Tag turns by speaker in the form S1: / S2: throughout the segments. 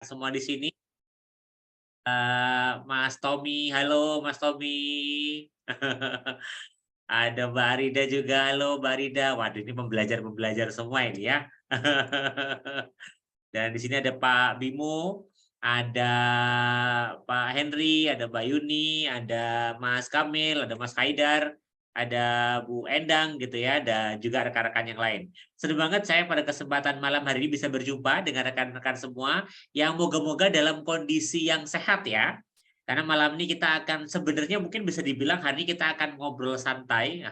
S1: semua di sini. Mas Tommy, halo Mas Tommy. Ada Mbak Rida juga, halo Mbak Rida. Waduh ini pembelajar-pembelajar semua ini ya. Dan di sini ada Pak Bimo, ada Pak Henry, ada Mbak Yuni, ada Mas Kamil, ada Mas Haidar, ada Bu Endang gitu ya, dan juga rekan-rekan yang lain. Senang banget saya pada kesempatan malam hari ini bisa berjumpa dengan rekan-rekan semua yang moga-moga dalam kondisi yang sehat ya. Karena malam ini kita akan sebenarnya mungkin bisa dibilang hari ini kita akan ngobrol santai.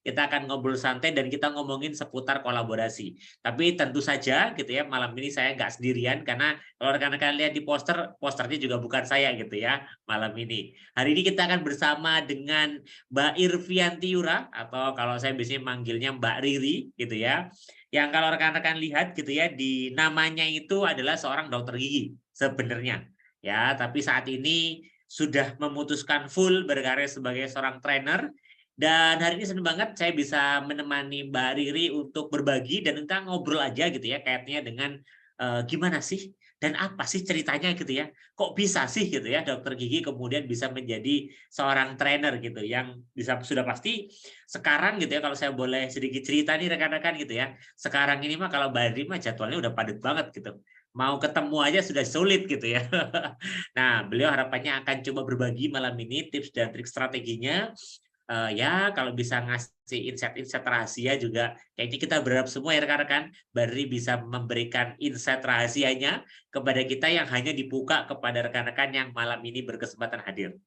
S1: Kita akan ngobrol santai dan kita ngomongin seputar kolaborasi. Tapi tentu saja gitu ya, malam ini saya nggak sendirian karena kalau rekan-rekan lihat di poster, posternya juga bukan saya gitu ya malam ini. Hari ini kita akan bersama dengan Mbak Irvianti Yura atau kalau saya biasanya manggilnya Mbak Riri gitu ya. Yang kalau rekan-rekan lihat gitu ya di namanya itu adalah seorang dokter gigi sebenarnya. Ya, tapi saat ini sudah memutuskan full berkarir sebagai seorang trainer dan hari ini senang banget saya bisa menemani Mbak Riri untuk berbagi dan kita ngobrol aja gitu ya kaitannya dengan gimana sih dan apa sih ceritanya gitu ya. Kok bisa sih gitu ya dokter gigi kemudian bisa menjadi seorang trainer gitu yang bisa sudah pasti sekarang gitu ya kalau saya boleh sedikit cerita nih rekan-rekan gitu ya. Sekarang ini mah kalau Mbak Riri mah jadwalnya udah padat banget gitu. Mau ketemu aja sudah sulit gitu ya. Nah, beliau harapannya akan coba berbagi malam ini tips dan trik strateginya. Ya kalau bisa ngasih insight-insight rahasia juga kayaknya kita berharap semua ya rekan-rekan Bari bisa memberikan insight rahasianya kepada kita yang hanya dibuka kepada rekan-rekan yang malam ini berkesempatan hadir.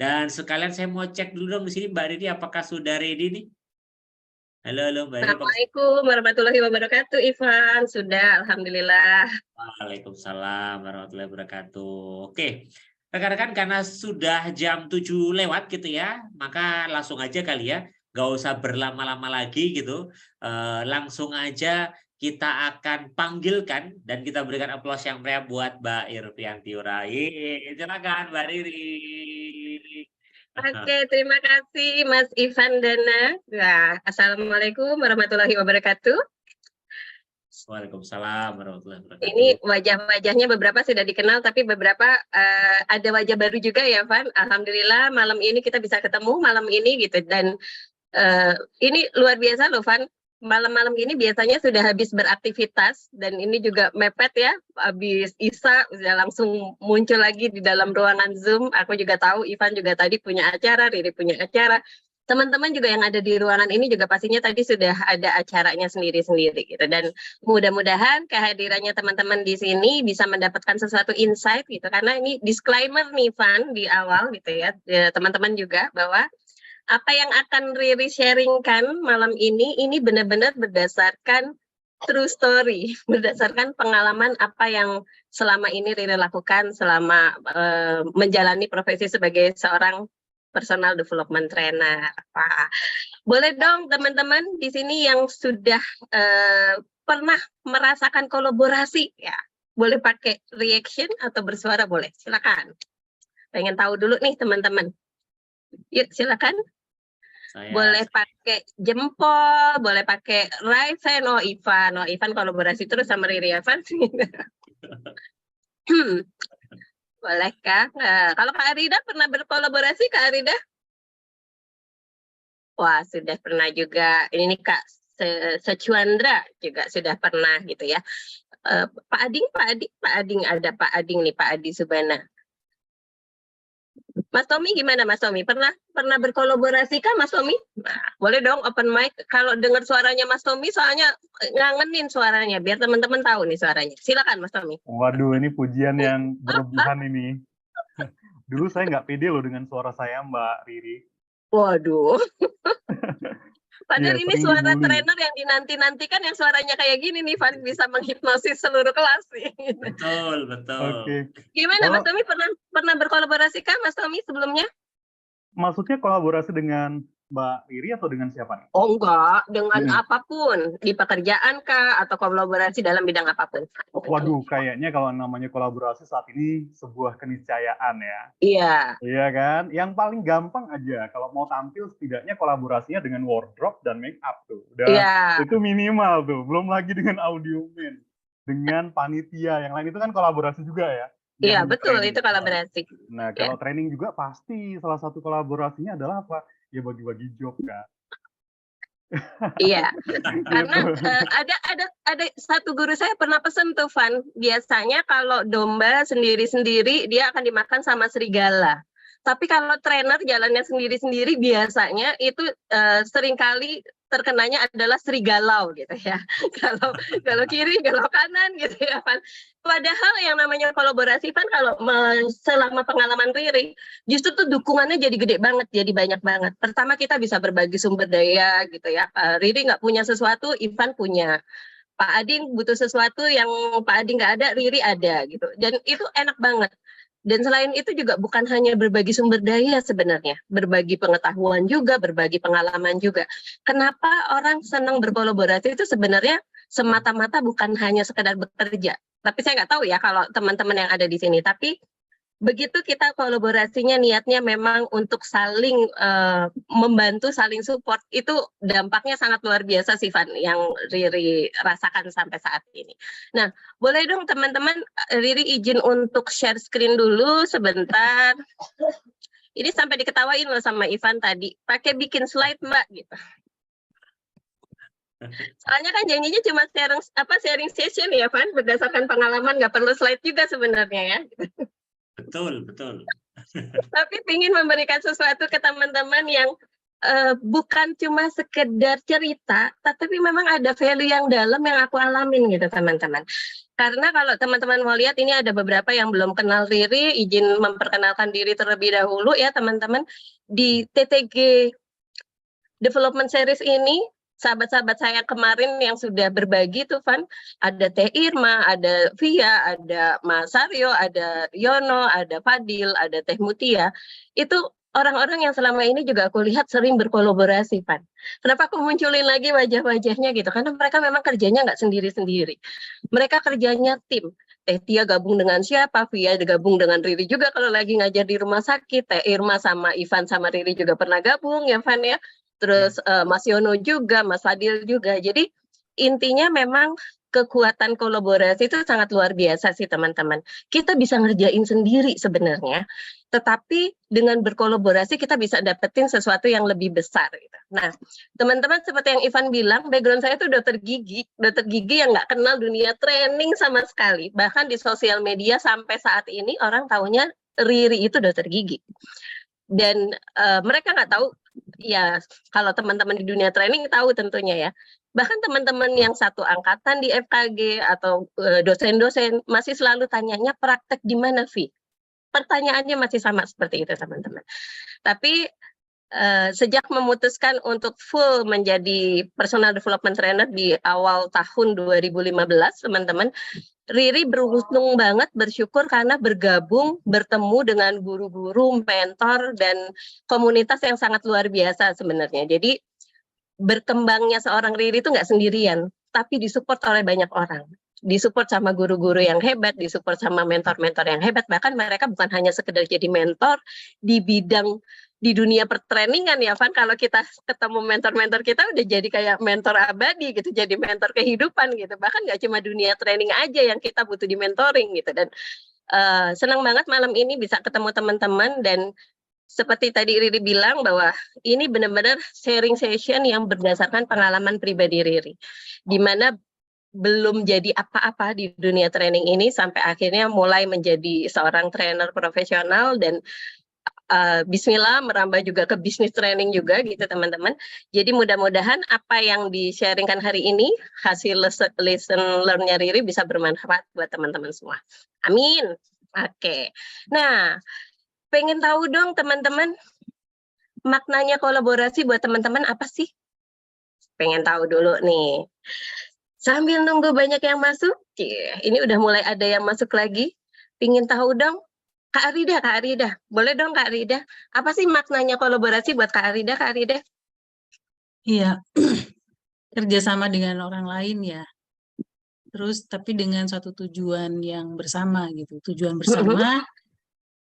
S1: Dan sekalian saya mau cek dulu dong di sini Mbak Riri apakah sudah ready nih? Halo, halo Mbak Riri.
S2: Assalamualaikum warahmatullahi wabarakatuh, Ivan. Sudah, alhamdulillah.
S1: Waalaikumsalam warahmatullahi wabarakatuh. Oke, rekan-rekan karena sudah jam 7 lewat gitu ya, maka langsung aja kali ya, nggak usah berlama-lama lagi gitu. Langsung aja kita akan panggilkan dan kita berikan aplaus yang meriah buat Mbak Irvianti Urai. Silakan Mbak Riri.
S2: Oke, terima kasih Mas Ivan Dana. Nah, Assalamualaikum warahmatullahi wabarakatuh.
S1: Waalaikumsalam warahmatullahi wabarakatuh.
S2: Ini wajah-wajahnya beberapa sudah dikenal, tapi beberapa ada wajah baru juga ya, Van. Alhamdulillah malam ini kita bisa ketemu malam ini gitu. Dan ini luar biasa loh, Van. Malam-malam ini biasanya sudah habis beraktivitas dan ini juga mepet ya, habis Isa sudah langsung muncul lagi di dalam ruangan Zoom. Aku juga tahu Ivan juga tadi punya acara, Riri punya acara. Teman-teman juga yang ada di ruangan ini juga pastinya tadi sudah ada acaranya sendiri-sendiri gitu. Dan mudah-mudahan kehadirannya teman-teman di sini bisa mendapatkan sesuatu insight gitu. Karena ini disclaimer nih Van di awal gitu ya, teman-teman juga bahwa apa yang akan Riri sharingkan malam ini benar-benar berdasarkan true story, berdasarkan pengalaman apa yang selama ini Riri lakukan selama menjalani profesi sebagai seorang personal development trainer. Boleh dong teman-teman di sini yang sudah pernah merasakan kolaborasi ya, boleh pakai reaction atau bersuara boleh, silakan. Pengen tahu dulu nih teman-teman. Yuk silakan. Boleh pakai jempol, boleh pakai right hand. Oh Ivan kolaborasi terus sama Riri Evan. Bolehkah? Kalau Kak Arida pernah berkolaborasi Kak Arida? Wah sudah pernah juga. Ini nih Kak Secuandra juga sudah pernah gitu ya. Pak Ading ada Pak Ading nih, Pak Adi Subana. Mas Tommy gimana Mas Tommy? Pernah berkolaborasi kah Mas Tommy? Nah, boleh dong open mic. Kalau dengar suaranya Mas Tommy soalnya ngangenin suaranya biar teman-teman tahu nih suaranya. Silakan Mas Tommy.
S3: Waduh, ini pujian yang berlebihan ini. Dulu saya nggak pede loh dengan suara saya Mbak Riri.
S2: Waduh. Padahal
S3: Iya,
S2: ini
S3: sering
S2: suara
S3: dibully.
S2: trainer yang dinanti-nantikan yang suaranya kayak gini nih, Van, bisa menghipnosis seluruh kelas nih.
S1: Betul, betul.
S3: Oke.
S2: Gimana Mas Tommy pernah berkolaborasi kan Mas Tommy sebelumnya?
S3: Maksudnya kolaborasi dengan Mbak Riri atau dengan siapa nih?
S2: Oh enggak, dengan apapun, di pekerjaan kah atau kolaborasi dalam bidang apapun.
S3: Waduh, kayaknya kalau namanya kolaborasi saat ini sebuah keniscayaan ya.
S2: Iya.
S3: Iya kan? Yang paling gampang aja kalau mau tampil setidaknya kolaborasinya dengan wardrobe dan make up tuh. Udah
S2: Iya.
S3: itu minimal tuh, belum lagi dengan audio man. dengan panitia. Yang lain itu kan kolaborasi juga ya. Nggak
S2: Iya,
S3: hanya
S2: betul,
S3: training.
S2: itu kolaborasi.
S3: Nah,
S2: Ya.
S3: kalau training juga pasti salah satu kolaborasinya adalah apa? Ya bagi-bagi job kan.
S2: Iya, karena
S3: Gitu.
S2: ada satu guru saya pernah pesen tuh, Van. Biasanya kalau domba sendiri-sendiri dia akan dimakan sama serigala. Tapi kalau trainer jalannya sendiri-sendiri biasanya itu seringkali terkenanya adalah serigalau gitu ya. Kalau kiri, kalau kanan gitu ya, Van. Padahal yang namanya kolaborasi, Van, kalau selama pengalaman Riri, justru tuh dukungannya jadi gede banget, jadi banyak banget. Pertama kita bisa berbagi sumber daya gitu ya. Riri nggak punya sesuatu, Ivan punya. Pak Ading butuh sesuatu yang Pak Ading nggak ada, Riri ada gitu. Dan itu enak banget. Dan selain itu juga bukan hanya berbagi sumber daya sebenarnya, berbagi pengetahuan juga, berbagi pengalaman juga. Kenapa orang senang berkolaborasi itu sebenarnya semata-mata bukan hanya sekedar bekerja. Tapi saya nggak tahu ya kalau teman-teman yang ada di sini. Tapi begitu kita kolaborasinya niatnya memang untuk saling membantu, saling support, itu dampaknya sangat luar biasa sih, Van, yang Riri rasakan sampai saat ini. Nah, boleh dong teman-teman, Riri izin untuk share screen dulu sebentar. Ini sampai diketawain loh sama Ivan tadi, pakai bikin slide Mbak gitu. Soalnya kan janjinya cuma sharing session ya, Van, berdasarkan pengalaman, nggak perlu slide juga sebenarnya ya.
S1: Betul, betul.
S2: Tapi ingin memberikan sesuatu ke teman-teman yang bukan cuma sekedar cerita, tapi memang ada value yang dalam yang aku alamin gitu teman-teman. Karena kalau teman-teman mau lihat, ini ada beberapa yang belum kenal Riri, izin memperkenalkan diri terlebih dahulu ya teman-teman. Di TTG Development Series ini, sahabat-sahabat saya kemarin yang sudah berbagi tuh, Van, ada Teh Irma, ada Via, ada Mas Aryo, ada Yono, ada Fadil, ada Teh Mutia. Itu orang-orang yang selama ini juga aku lihat sering berkolaborasi, Van. Kenapa aku munculin lagi wajah-wajahnya gitu? Karena mereka memang kerjanya nggak sendiri-sendiri. Mereka kerjanya tim. Teh Tia gabung dengan siapa, Via gabung dengan Riri juga kalau lagi ngajar di rumah sakit. Teh Irma sama Ivan sama Riri juga pernah gabung ya, Van ya. Terus Mas Yono juga, Mas Fadil juga. Jadi intinya memang kekuatan kolaborasi itu sangat luar biasa sih teman-teman. Kita bisa ngerjain sendiri sebenarnya, tetapi dengan berkolaborasi kita bisa dapetin sesuatu yang lebih besar. Gitu. Nah, teman-teman seperti yang Ivan bilang, background saya itu dokter gigi yang nggak kenal dunia training sama sekali. Bahkan di sosial media sampai saat ini orang taunya Riri itu dokter gigi. Dan mereka nggak tahu, ya kalau teman-teman di dunia training tahu tentunya ya. Bahkan teman-teman yang satu angkatan di FKG atau dosen-dosen masih selalu tanyanya praktek di mana, Vi? Pertanyaannya masih sama seperti itu teman-teman. Tapi sejak memutuskan untuk full menjadi personal development trainer di awal tahun 2015 teman-teman, Riri beruntung banget, bersyukur karena bergabung, bertemu dengan guru-guru, mentor, dan komunitas yang sangat luar biasa sebenarnya. Jadi berkembangnya seorang Riri itu nggak sendirian, tapi disupport oleh banyak orang. Disupport sama guru-guru yang hebat, disupport sama mentor-mentor yang hebat, bahkan mereka bukan hanya sekedar jadi mentor di bidang di dunia pertrainingan ya, Van. Kalau kita ketemu mentor-mentor kita udah jadi kayak mentor abadi gitu, jadi mentor kehidupan gitu. Bahkan nggak cuma dunia training aja yang kita butuh di mentoring gitu. Dan senang banget malam ini bisa ketemu teman-teman dan seperti tadi Riri bilang bahwa ini benar-benar sharing session yang berdasarkan pengalaman pribadi Riri. Di mana belum jadi apa-apa di dunia training ini sampai akhirnya mulai menjadi seorang trainer profesional dan bismillah merambah juga ke bisnis training juga gitu teman-teman. Jadi mudah-mudahan apa yang di-sharingkan hari ini hasil lesson learn-nya Riri bisa bermanfaat buat teman-teman semua. Amin. Oke. Nah, pengen tahu dong teman-teman maknanya kolaborasi buat teman-teman apa sih? Pengen tahu dulu nih. Sambil nunggu banyak yang masuk, ini udah mulai ada yang masuk lagi. Pengen tahu dong, Kak Arida, boleh dong Kak Arida, apa sih maknanya kolaborasi buat Kak Arida, Kak Arida?
S4: Iya, kerjasama dengan orang lain ya. Terus tapi dengan satu tujuan yang bersama gitu, tujuan bersama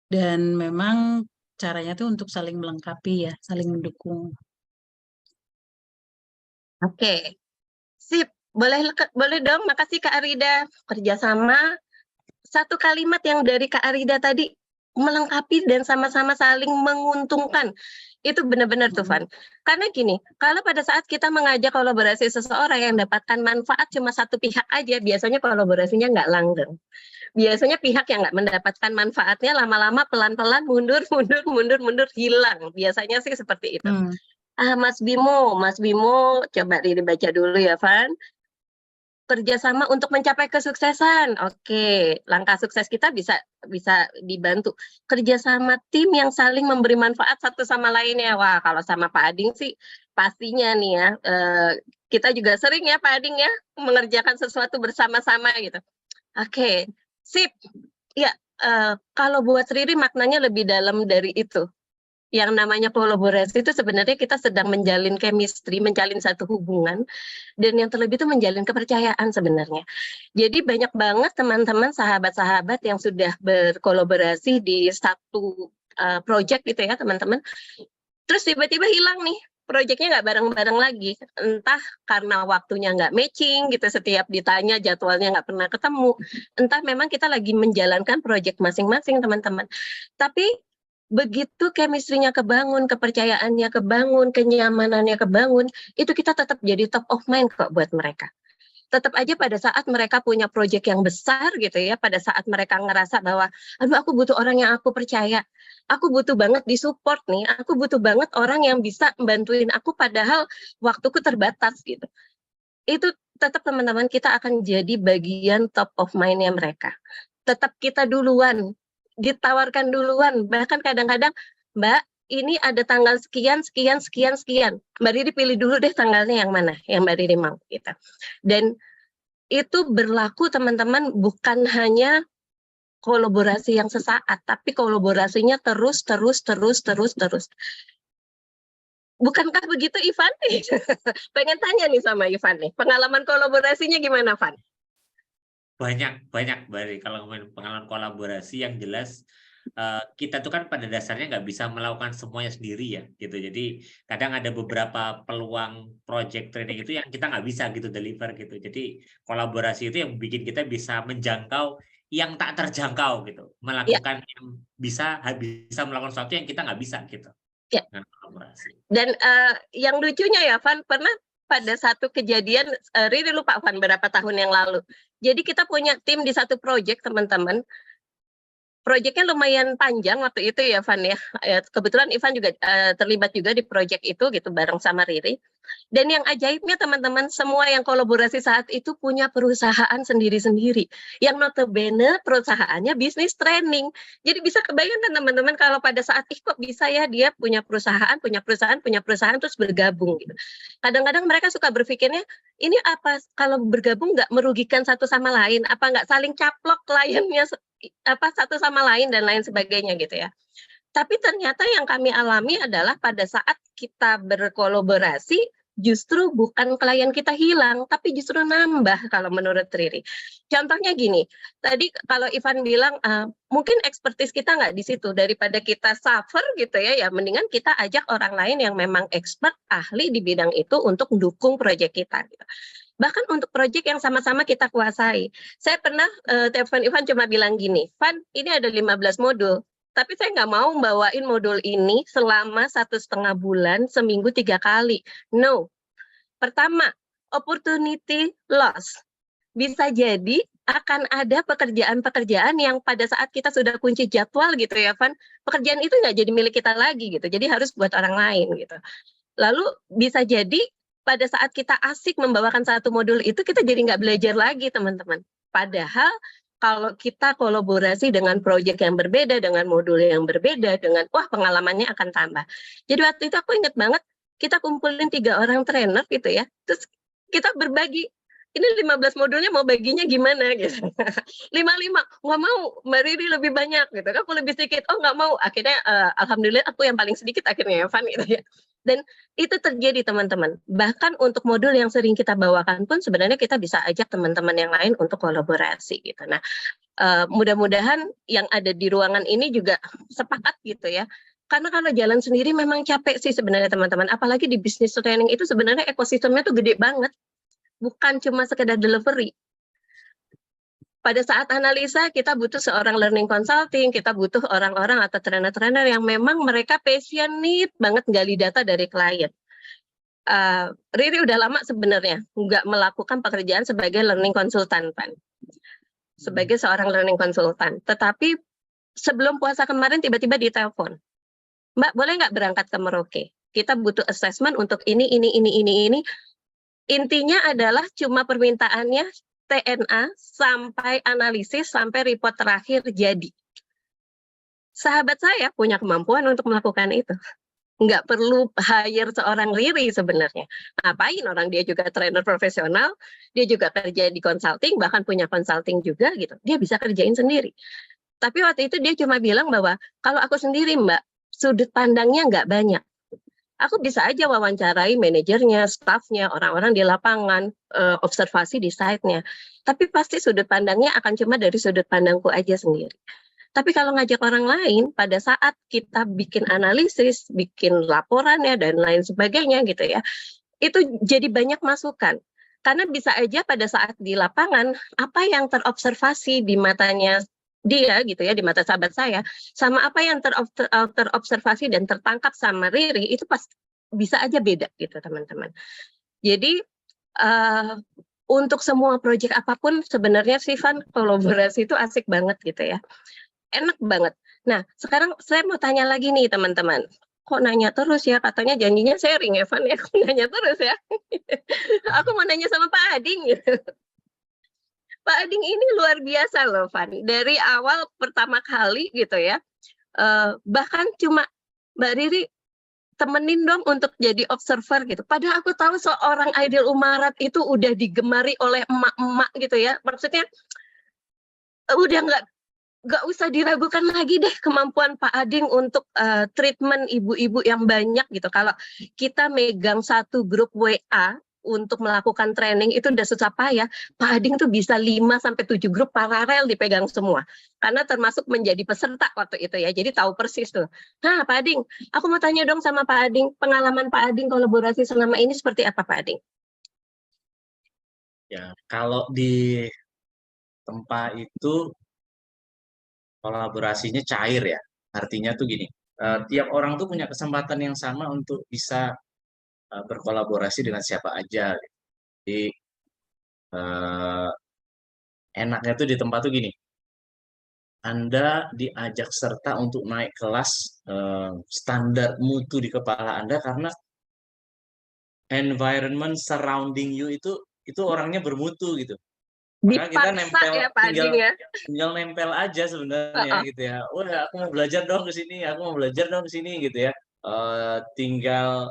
S4: dan memang caranya tuh untuk saling melengkapi ya, saling mendukung.
S2: Oke, sip. Boleh dong, makasih Kak Arida. Kerjasama, satu kalimat yang dari Kak Arida tadi, melengkapi dan sama-sama saling menguntungkan. Itu benar-benar tuh, Van. Karena gini, kalau pada saat kita mengajak kolaborasi seseorang yang dapatkan manfaat cuma satu pihak aja, biasanya kolaborasinya nggak langgeng. Biasanya pihak yang nggak mendapatkan manfaatnya lama-lama pelan-pelan mundur, hilang. Biasanya sih seperti itu. Mas Bimo, coba dibaca dulu ya, Van. Kerjasama untuk mencapai kesuksesan. Oke, langkah sukses kita bisa dibantu. Kerjasama tim yang saling memberi manfaat satu sama lainnya. Wah, kalau sama Pak Ading sih pastinya nih ya. Kita juga sering ya Pak Ading ya mengerjakan sesuatu bersama-sama gitu. Oke, sip. Ya, kalau buat Riri maknanya lebih dalam dari itu. Yang namanya kolaborasi itu sebenarnya kita sedang menjalin chemistry, menjalin satu hubungan, dan yang terlebih itu menjalin kepercayaan sebenarnya. Jadi banyak banget teman-teman, sahabat-sahabat yang sudah berkolaborasi di satu project gitu ya teman-teman, terus tiba-tiba hilang nih, proyeknya nggak bareng-bareng lagi, entah karena waktunya nggak matching gitu, setiap ditanya jadwalnya nggak pernah ketemu, entah memang kita lagi menjalankan proyek masing-masing teman-teman. Tapi begitu chemistry-nya kebangun, kepercayaannya kebangun, kenyamanannya kebangun, itu kita tetap jadi top of mind kok buat mereka. Tetap aja pada saat mereka punya proyek yang besar gitu ya, pada saat mereka ngerasa bahwa, aduh aku butuh orang yang aku percaya, aku butuh banget disupport nih, aku butuh banget orang yang bisa membantuin aku padahal waktuku terbatas gitu. Itu tetap teman-teman kita akan jadi bagian top of mind-nya mereka. Tetap kita duluan, ditawarkan duluan, bahkan kadang-kadang Mbak ini ada tanggal sekian. Mbak Riri pilih dulu deh tanggalnya yang mana, yang Mbak Riri mau gitu. Dan itu berlaku teman-teman bukan hanya kolaborasi yang sesaat, tapi kolaborasinya terus. Bukankah begitu Ivan? Pengen tanya nih sama Ivan nih, pengalaman kolaborasinya gimana, Van?
S1: Banyak Bari. Kalau ngomongin pengalaman kolaborasi yang jelas kita tuh kan pada dasarnya nggak bisa melakukan semuanya sendiri ya gitu. Jadi kadang ada beberapa peluang project training itu yang kita nggak bisa gitu deliver gitu. Jadi kolaborasi itu yang bikin kita bisa menjangkau yang tak terjangkau gitu, melakukan yang bisa melakukan sesuatu yang kita nggak bisa gitu dengan kolaborasi.
S2: Dan yang lucunya ya Van, pernah pada satu kejadian, Riri lupa Van berapa tahun yang lalu. Jadi kita punya tim di satu project teman-teman. Proyeknya lumayan panjang waktu itu ya Van ya. Kebetulan Ivan juga terlibat juga di proyek itu gitu bareng sama Riri. Dan yang ajaibnya teman-teman, semua yang kolaborasi saat itu punya perusahaan sendiri-sendiri. Yang notabene perusahaannya bisnis training. Jadi bisa kebayangkan teman-teman kalau pada saat kok bisa ya dia punya perusahaan terus bergabung gitu. Kadang-kadang mereka suka berpikirnya, ini apa kalau bergabung nggak merugikan satu sama lain? Apa nggak saling caplok kliennya satu sama lain dan lain sebagainya gitu ya. Tapi ternyata yang kami alami adalah pada saat kita berkolaborasi justru bukan klien kita hilang, tapi justru nambah kalau menurut Riri. Contohnya gini, tadi kalau Ivan bilang mungkin expertise kita nggak di situ, daripada kita suffer gitu ya, mendingan kita ajak orang lain yang memang expert, ahli di bidang itu untuk mendukung proyek kita. Gitu. Bahkan untuk proyek yang sama-sama kita kuasai. Saya pernah telepon Ivan cuma bilang gini, Van ini ada 15 modul, tapi saya nggak mau bawain modul ini selama 1,5 bulan, seminggu 3 kali. No. Pertama, opportunity loss. Bisa jadi akan ada pekerjaan-pekerjaan yang pada saat kita sudah kunci jadwal gitu ya Van, pekerjaan itu nggak jadi milik kita lagi gitu, jadi harus buat orang lain gitu. Lalu bisa jadi pada saat kita asik membawakan satu modul itu, kita jadi nggak belajar lagi teman-teman. Padahal kalau kita kolaborasi dengan proyek yang berbeda, dengan modul yang berbeda, dengan pengalamannya akan tambah. Jadi waktu itu aku ingat banget, kita kumpulin 3 orang trainer gitu ya, terus kita berbagi, ini 15 modulnya mau baginya gimana gitu. 5-5, nggak mau, Mbak Riri lebih banyak gitu, aku lebih sedikit, nggak mau. Akhirnya alhamdulillah aku yang paling sedikit akhirnya Evan gitu ya. Dan itu terjadi teman-teman. Bahkan untuk modul yang sering kita bawakan pun sebenarnya kita bisa ajak teman-teman yang lain untuk kolaborasi gitu. Nah, mudah-mudahan yang ada di ruangan ini juga sepakat gitu ya. Karena kalau jalan sendiri memang capek sih sebenarnya teman-teman. Apalagi di business training itu sebenarnya ekosistemnya tuh gede banget. bukan cuma sekedar delivery. Pada saat analisa, kita butuh seorang learning consulting, kita butuh orang-orang atau trainer-trainer yang memang mereka passionate banget gali data dari klien. Riri udah lama sebenarnya nggak melakukan pekerjaan sebagai learning consultant, Pan. Sebagai seorang learning consultant. Tetapi sebelum puasa kemarin tiba-tiba ditelepon, Mbak boleh nggak berangkat ke Merauke? Kita butuh assessment untuk ini. Intinya adalah cuma permintaannya TNA sampai analisis, sampai report terakhir jadi. Sahabat saya punya kemampuan untuk melakukan itu. Nggak perlu hire seorang Riri sebenarnya. Ngapain, orang dia juga trainer profesional, dia juga kerja di consulting, bahkan punya consulting juga gitu. Dia bisa kerjain sendiri. Tapi waktu itu dia cuma bilang bahwa kalau aku sendiri Mbak, sudut pandangnya nggak banyak. Aku bisa aja wawancarai manajernya, staffnya, orang-orang di lapangan, observasi di site-nya. Tapi pasti sudut pandangnya akan cuma dari sudut pandangku aja sendiri. Tapi kalau ngajak orang lain, pada saat kita bikin analisis, bikin laporannya, dan lain sebagainya gitu ya, itu jadi banyak masukan. Karena bisa aja pada saat di lapangan, apa yang terobservasi di matanya dia gitu ya, di mata sahabat saya, sama apa yang terobservasi dan tertangkap sama Riri, itu pasti bisa aja beda gitu teman-teman. Jadi untuk semua proyek apapun sebenarnya Van, kolaborasi itu asik banget gitu ya, enak banget. Nah sekarang saya mau tanya lagi nih teman-teman, kok nanya terus ya, katanya janjinya sharing ya Van ya, kok nanya terus ya. Aku mau nanya sama Pak Ading gitu. Pak Ading ini luar biasa loh Van, dari awal pertama kali gitu ya, bahkan cuma Mbak Riri temenin dong untuk jadi observer gitu. Padahal aku tahu seorang Aidil Umarat itu udah digemari oleh emak-emak gitu ya, maksudnya udah nggak usah diragukan lagi deh kemampuan Pak Ading untuk treatment ibu-ibu yang banyak gitu. Kalau kita megang satu grup WA untuk melakukan training itu udah susah payah, Pak Ading tuh bisa 5-7 grup paralel dipegang semua. Karena termasuk menjadi peserta waktu itu ya, jadi tahu persis tuh. Nah Pak Ading, aku mau tanya dong sama Pak Ading, pengalaman Pak Ading kolaborasi selama ini seperti apa Pak Ading?
S5: Ya, kalau di tempat itu kolaborasinya cair ya. Artinya tuh gini, tiap orang tuh punya kesempatan yang sama untuk bisa berkolaborasi dengan siapa aja. Jadi enaknya tuh di tempat tuh gini, Anda diajak serta untuk naik kelas standar mutu di kepala Anda karena environment surrounding you itu orangnya bermutu gitu. Maka kita nempel
S2: ya, Pak Ading,
S5: tinggal nempel aja sebenarnya gitu ya. Wah, aku mau belajar dong ke sini, aku mau belajar dong ke sini gitu ya. Tinggal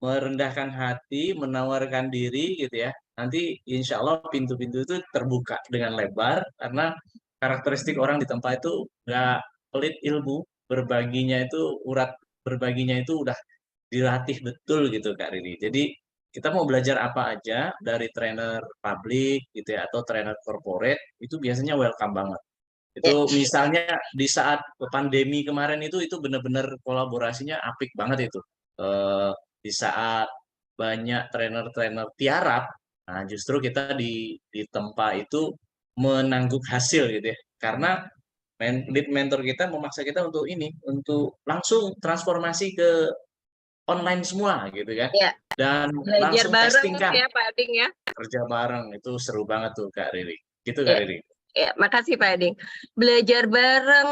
S5: merendahkan hati, menawarkan diri gitu ya. Nanti insya Allah pintu-pintu itu terbuka dengan lebar karena karakteristik orang di tempat itu nggak pelit ilmu, berbaginya itu udah dilatih betul gitu Kak Riri. Jadi kita mau belajar apa aja dari trainer publik gitu ya atau trainer corporate itu biasanya welcome banget. Itu misalnya di saat pandemi kemarin itu benar-benar kolaborasinya apik banget itu. Di saat banyak trainer-trainer tiarap, nah justru kita di tempat itu menangguk hasil gitu ya. Karena lead mentor kita memaksa kita untuk langsung transformasi ke online semua gitu kan.
S2: Ya.
S5: Dan
S2: belajar
S5: langsung
S2: bareng
S5: testing kan.
S2: Ya Pak Ading ya.
S5: Kerja bareng itu seru banget tuh Kak Riri. Gitu Kak Riri.
S2: Ya, makasih Pak Ading. Belajar bareng,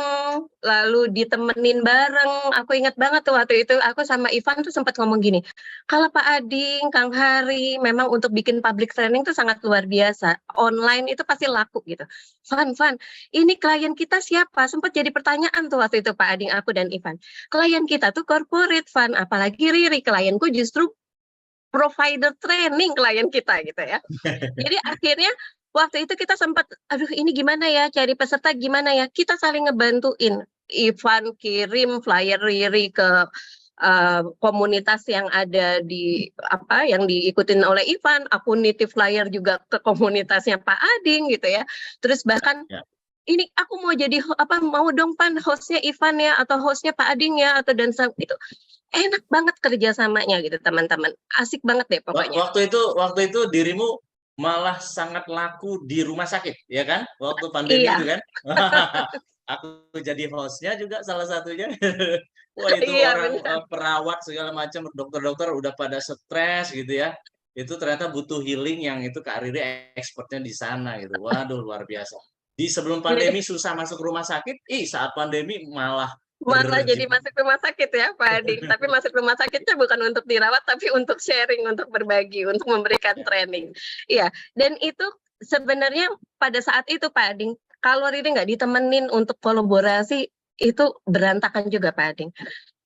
S2: lalu ditemenin bareng. Aku ingat banget tuh waktu itu aku sama Ivan tuh sempat ngomong gini, kalau Pak Ading, Kang Hari, memang untuk bikin public training tuh sangat luar biasa. Online itu pasti laku gitu. Van, ini klien kita siapa? Sempat jadi pertanyaan tuh waktu itu Pak Ading, aku dan Ivan. Klien kita tuh corporate, Van. Apalagi Riri, klienku justru provider training klien kita gitu ya. Jadi akhirnya waktu itu kita sempat, aduh ini gimana ya, cari peserta gimana ya, kita saling ngebantuin. Ivan kirim flyer Riri ke komunitas yang ada di yang diikutin oleh Ivan, aku nitip flyer juga ke komunitasnya Pak Ading gitu ya. Terus bahkan ini aku mau jadi mau dong Pan hostnya Ivan ya atau hostnya Pak Ading ya atau dan itu enak banget kerjasamanya gitu teman-teman, asik banget deh pokoknya.
S5: Waktu itu dirimu malah sangat laku di rumah sakit, ya kan? Waktu pandemi
S2: Iya,
S5: itu kan. Aku jadi hostnya juga salah satunya. Wah itu
S2: iya
S5: orang
S2: benar.
S5: perawat segala macam, dokter-dokter udah pada stres gitu ya. Itu ternyata butuh healing yang itu Kak Riri expertnya di sana gitu. Waduh luar biasa. Di sebelum
S2: Jadi
S5: pandemi susah masuk rumah sakit, saat pandemi malah
S2: malah jadi
S5: berjibaku.
S2: masuk rumah sakit ya Pak Ading. Tapi masuk rumah sakitnya bukan untuk dirawat, tapi untuk sharing, untuk berbagi, untuk memberikan training. Iya, dan itu sebenarnya pada saat itu Pak Ading, kalau Riri nggak ditemenin untuk kolaborasi, itu berantakan juga Pak Ading.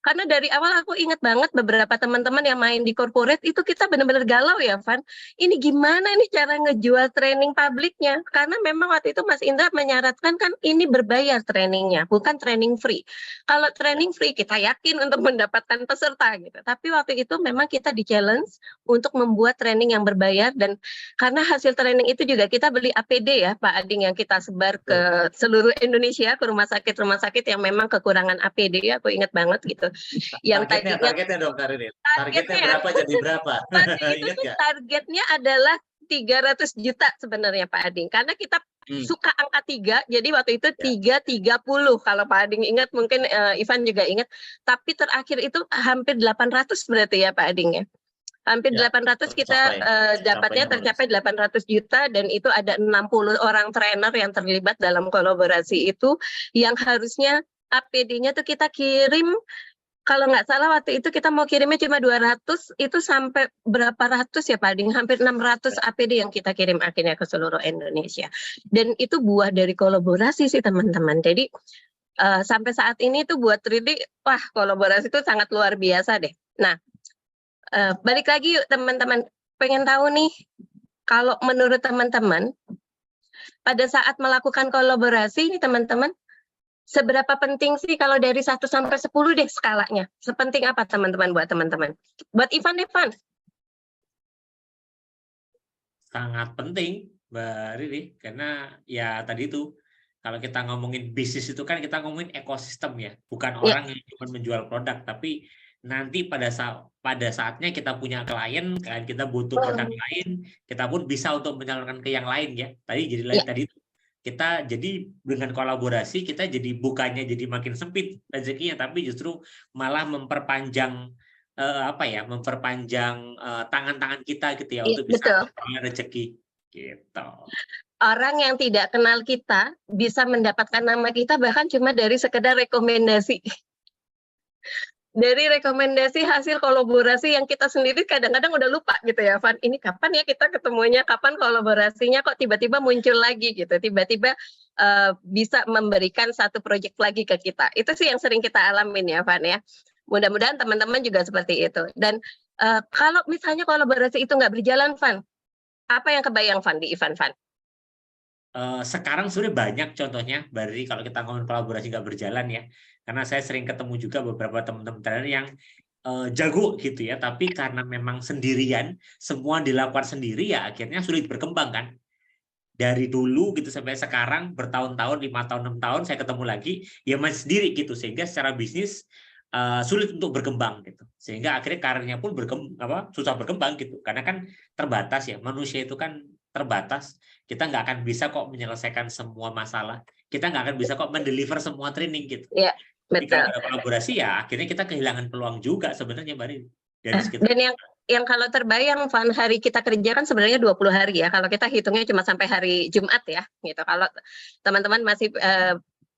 S2: Karena dari awal aku ingat banget beberapa teman-teman yang main di corporate itu kita benar-benar galau ya, Van. Ini gimana nih cara ngejual training publiknya? Karena memang waktu itu Mas Indra menyarankan kan ini berbayar trainingnya, bukan training free. Kalau training free kita yakin untuk mendapatkan peserta gitu. Tapi waktu itu memang kita di-challenge untuk membuat training yang berbayar dan karena hasil training itu juga kita beli APD ya, Pak Ading yang kita sebar ke seluruh Indonesia ke rumah sakit yang memang kekurangan APD ya, aku ingat banget gitu. Yang tadinya
S5: Targetnya dong Kak Riri. Targetnya
S2: targetnya
S5: berapa jadi berapa?
S2: waktu itu
S5: Ingat
S2: tuh
S5: nggak?
S2: targetnya adalah 300 juta sebenarnya Pak Ading. Karena kita suka angka 3, jadi waktu itu 330 kalau Pak Ading ingat, mungkin Ivan juga ingat. Tapi terakhir itu hampir 800 berarti ya Pak Ading ya. Hampir
S5: Ya,
S2: 800 kita dapatnya
S5: tercapai
S2: tercapai 800 juta dan itu ada 60 orang trainer yang terlibat dalam kolaborasi itu yang harusnya APD-nya tuh kita kirim kalau nggak salah waktu itu kita mau kirimnya cuma 200, itu sampai berapa ratus ya Pak Ading, hampir 600 APD yang kita kirim akhirnya ke seluruh Indonesia. Dan itu buah dari kolaborasi sih teman-teman. Jadi sampai saat ini tuh buat Ridi, wah kolaborasi itu sangat luar biasa deh. Nah, balik lagi yuk teman-teman, pengen tahu nih, kalau menurut teman-teman, pada saat melakukan kolaborasi nih teman-teman, seberapa penting sih kalau dari 1 sampai 10 deh skalanya? Sepenting apa teman-teman buat teman-teman? Buat Ivan.
S1: Sangat penting, Mbak Riri, karena ya tadi itu kalau kita ngomongin bisnis itu kan kita ngomongin ekosistem ya, bukan orang yang cuma menjual produk, tapi nanti pada saatnya kita punya klien kita butuh produk lain, kita pun bisa untuk menyalurkan ke yang lain ya. Tadi kita jadi dengan kolaborasi kita jadi bukannya jadi makin sempit rezekinya, tapi justru malah memperpanjang tangan-tangan kita gitu ya untuk bisa memperoleh rezeki gitu.
S2: Orang yang tidak kenal kita bisa mendapatkan nama kita bahkan cuma dari sekedar rekomendasi. Dari rekomendasi hasil kolaborasi yang kita sendiri kadang-kadang udah lupa gitu ya, Van. Ini kapan ya kita ketemunya, kapan kolaborasinya, kok tiba-tiba muncul lagi gitu. Tiba-tiba bisa memberikan satu proyek lagi ke kita. Itu sih yang sering kita alamin ya, Van ya. Mudah-mudahan teman-teman juga seperti itu. Dan kalau misalnya kolaborasi itu nggak berjalan, Van, apa yang kebayang, Van, di Ivan, Van?
S1: Sekarang sudah banyak contohnya, Bari, kalau kita ngomongin kolaborasi nggak berjalan ya. Karena saya sering ketemu juga beberapa teman-teman trainer yang jago gitu ya, tapi karena memang sendirian, semua dilakukan sendiri ya akhirnya sulit berkembang kan. Dari dulu gitu sampai sekarang bertahun-tahun, 5 tahun, 6 tahun saya ketemu lagi ya masih sendiri gitu, sehingga secara bisnis sulit untuk berkembang gitu. Sehingga akhirnya karirnya pun susah berkembang gitu. Karena kan terbatas ya, manusia itu kan terbatas. Kita nggak akan bisa kok menyelesaikan semua masalah. Kita nggak akan bisa kok mendeliver semua training gitu.
S2: Iya,
S1: Jadi kalau
S2: betul.
S1: ada kolaborasi ya akhirnya kita kehilangan peluang juga sebenarnya Mbak Rini. Dari sekitar.
S2: Dan yang kalau terbayang Van, hari kita kerja kan sebenarnya 20 hari ya. Kalau kita hitungnya cuma sampai hari Jumat ya gitu. Kalau teman-teman masih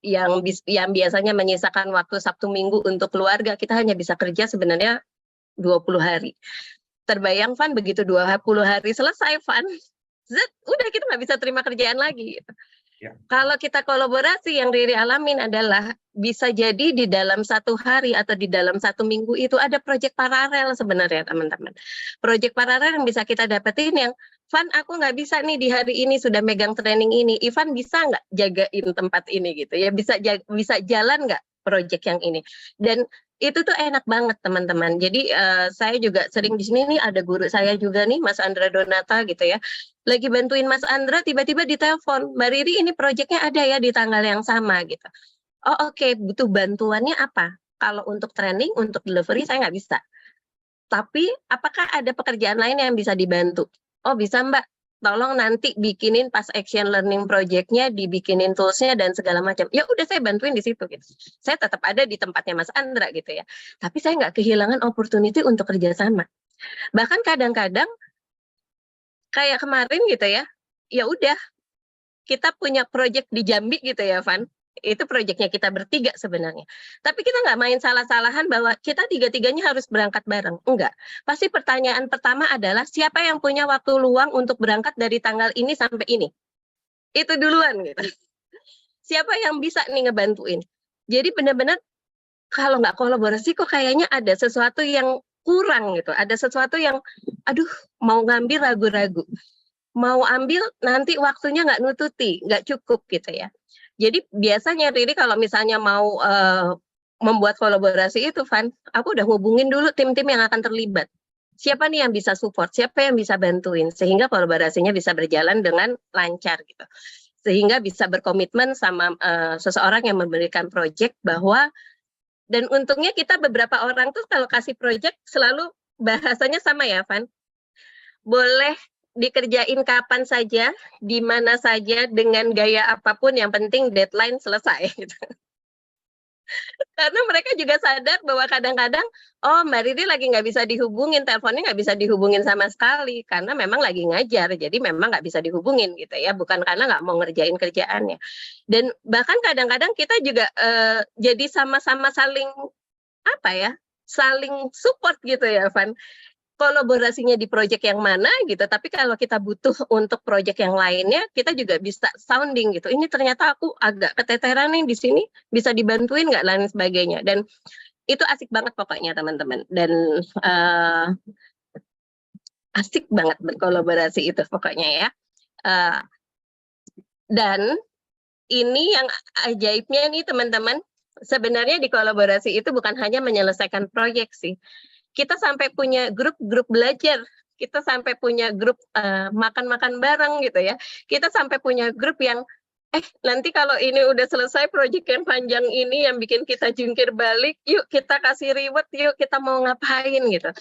S2: yang biasanya menyisakan waktu Sabtu Minggu untuk keluarga, kita hanya bisa kerja sebenarnya 20 hari. Terbayang Van, begitu 20 hari selesai Van, udah kita nggak bisa terima kerjaan lagi gitu. Ya. Kalau kita kolaborasi yang Riri alamin adalah bisa jadi di dalam 1 hari atau di dalam 1 minggu itu ada proyek paralel sebenarnya teman-teman. Proyek paralel yang bisa kita dapetin yang, Van aku nggak bisa nih di hari ini sudah megang training ini, Ivan bisa nggak jagain tempat ini gitu ya, bisa jalan nggak proyek yang ini. Dan itu tuh enak banget teman-teman. Jadi saya juga sering di sini nih ada guru saya juga nih Mas Andra Donata gitu ya. Lagi bantuin Mas Andra tiba-tiba ditelepon, Mbak Riri ini proyeknya ada ya di tanggal yang sama gitu. Oh oke, butuh bantuannya apa? Kalau untuk training, untuk delivery saya nggak bisa. Tapi apakah ada pekerjaan lain yang bisa dibantu? Oh bisa Mbak, tolong nanti bikinin pas action learning project-nya, dibikinin tools-nya dan segala macam. Ya udah saya bantuin di situ gitu. Saya tetap ada di tempatnya Mas Andra gitu ya. Tapi saya nggak kehilangan opportunity untuk kerjasama. Bahkan kadang-kadang kayak kemarin gitu ya, ya udah kita punya project di Jambi gitu ya, Van. Itu proyeknya kita bertiga sebenarnya. Tapi kita nggak main salah-salahan bahwa kita tiga-tiganya harus berangkat bareng. Enggak. Pasti pertanyaan pertama adalah siapa yang punya waktu luang untuk berangkat dari tanggal ini sampai ini. Itu duluan gitu. Siapa yang bisa nih ngebantuin. Jadi benar-benar kalau nggak kolaborasi kok kayaknya ada sesuatu yang kurang gitu. Ada sesuatu yang aduh mau ngambil ragu-ragu. Mau ambil nanti waktunya nggak nututi, nggak cukup gitu ya. Jadi biasanya Riri kalau misalnya mau membuat kolaborasi itu, Van, aku udah hubungin dulu tim-tim yang akan terlibat. Siapa nih yang bisa support, siapa yang bisa bantuin, sehingga kolaborasinya bisa berjalan dengan lancar gitu. Sehingga bisa berkomitmen sama seseorang yang memberikan project bahwa, dan untungnya kita beberapa orang tuh kalau kasih project selalu bahasanya sama ya, Van. Boleh dikerjain kapan saja, di mana saja, dengan gaya apapun, yang penting deadline selesai. Gitu. Karena mereka juga sadar bahwa kadang-kadang, oh Mbak Riri lagi nggak bisa dihubungin, teleponnya nggak bisa dihubungin sama sekali, karena memang lagi ngajar, jadi memang nggak bisa dihubungin gitu ya, bukan karena nggak mau ngerjain kerjaannya. Dan bahkan kadang-kadang kita juga jadi sama-sama saling, apa ya, saling support gitu ya, Van. Kolaborasinya di proyek yang mana gitu, tapi kalau kita butuh untuk proyek yang lainnya, kita juga bisa sounding gitu. Ini ternyata aku agak keteteran nih di sini, bisa dibantuin nggak, lain sebagainya. Dan itu asik banget pokoknya teman-teman. Dan asik banget berkolaborasi itu pokoknya ya. Dan ini yang ajaibnya nih teman-teman, sebenarnya di kolaborasi itu bukan hanya menyelesaikan proyek sih. Kita sampai punya grup-grup belajar, kita sampai punya grup makan-makan bareng gitu ya. Kita sampai punya grup yang, nanti kalau ini udah selesai proyek yang panjang ini yang bikin kita jungkir balik, yuk kita kasih reward, yuk kita mau ngapain gitu.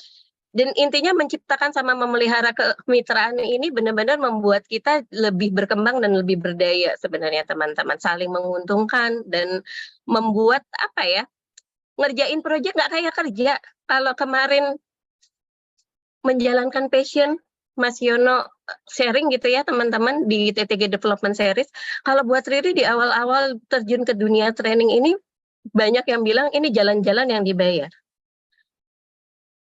S2: Dan intinya menciptakan sama memelihara kemitraan ini benar-benar membuat kita lebih berkembang dan lebih berdaya sebenarnya teman-teman. Saling menguntungkan dan membuat apa ya, ngerjain proyek nggak kayak kerja. Kalau kemarin menjalankan passion, Mas Yono sharing gitu ya teman-teman di TTG Development Series. Kalau buat Riri di awal-awal terjun ke dunia training ini, banyak yang bilang ini jalan-jalan yang dibayar.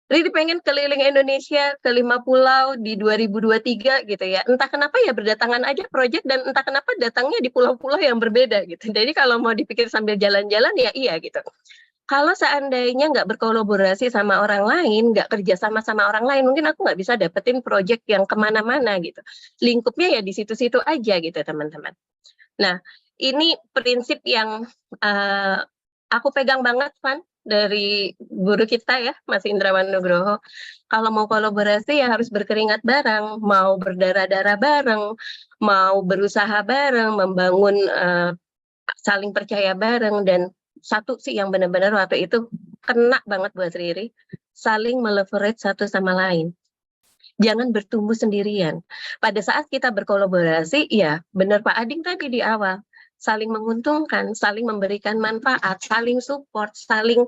S2: Riri pengen keliling Indonesia ke 5 pulau di 2023 gitu ya. Entah kenapa ya berdatangan aja proyek, dan entah kenapa datangnya di pulau-pulau yang berbeda gitu. Jadi kalau mau dipikir sambil jalan-jalan ya iya gitu. Kalau seandainya nggak berkolaborasi sama orang lain, nggak kerja sama orang lain, mungkin aku nggak bisa dapetin proyek yang kemana-mana gitu. Lingkupnya ya di situ-situ aja gitu teman-teman. Nah, ini prinsip yang aku pegang banget, Van, dari guru kita ya, Mas Indrawan Nugroho. Kalau mau kolaborasi ya harus berkeringat bareng, mau berdarah-darah bareng, mau berusaha bareng, membangun saling percaya bareng. Dan satu sih yang benar-benar waktu itu kena banget buat Riri, saling meleverage satu sama lain. Jangan bertumbuh sendirian. Pada saat kita berkolaborasi, ya benar Pak Ading tadi di awal, saling menguntungkan, saling memberikan manfaat, saling support, saling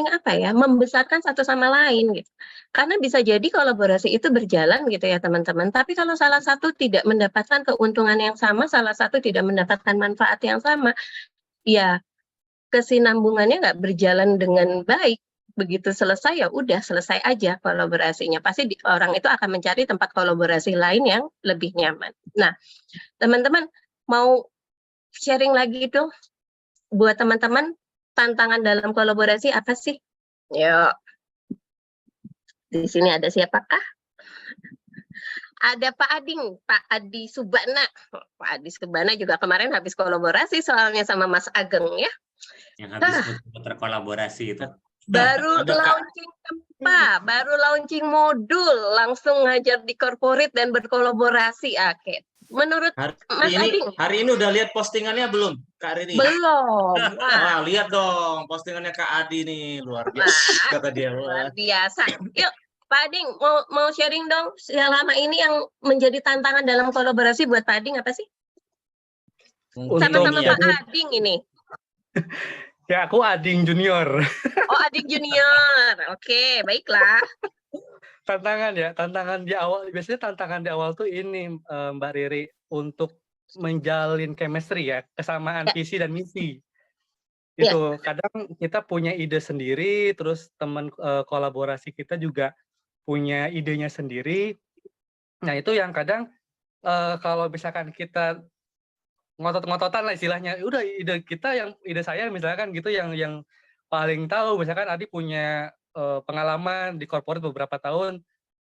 S2: apa ya, membesarkan satu sama lain gitu. Karena bisa jadi kolaborasi itu berjalan gitu ya teman-teman, tapi kalau salah satu tidak mendapatkan keuntungan yang sama, salah satu tidak mendapatkan manfaat yang sama, ya kesinambungannya nggak berjalan dengan baik. Begitu selesai ya udah selesai aja kolaborasinya. Pasti orang itu akan mencari tempat kolaborasi lain yang lebih nyaman. Nah, teman-teman mau sharing lagi dong buat teman-teman, tantangan dalam kolaborasi apa sih? Yuk. Di sini ada siapakah? Ada Pak Ading, Pak Adi Subana. Pak Adi Subana juga kemarin habis kolaborasi soalnya sama Mas Ageng ya.
S1: Yang habis muter kolaborasi itu.
S2: Baru launching apa? Baru launching modul, langsung ngajar di corporate dan berkolaborasi. Oke. Menurut Mas Ading?
S5: Hari ini udah lihat postingannya belum, Kak Rini?
S2: Belum.
S5: Wah, lihat dong postingannya Kak Adi nih, luar biasa kata dia.
S2: Luar biasa. Yuk, Pak Ading, mau sharing dong, selama ini yang menjadi tantangan dalam kolaborasi buat Pak Ading apa sih?
S5: Mungkin
S2: Sama-sama
S1: ya.
S2: Pak Ading ini.
S6: Ya, aku Ading Junior.
S2: Oh, Ading Junior. Oke, baiklah.
S6: Tantangan di awal, biasanya tantangan di awal tuh ini, Mbak Riri, untuk menjalin chemistry ya, kesamaan
S2: Ya.
S6: visi dan misi.
S2: Ya.
S6: Itu kadang kita punya ide sendiri, terus teman kolaborasi kita juga punya idenya sendiri. Nah, itu yang kadang kalau misalkan kita ngotot-ngototan lah istilahnya, udah ide saya misalkan gitu yang paling tahu, misalkan Adi punya pengalaman di corporate beberapa tahun,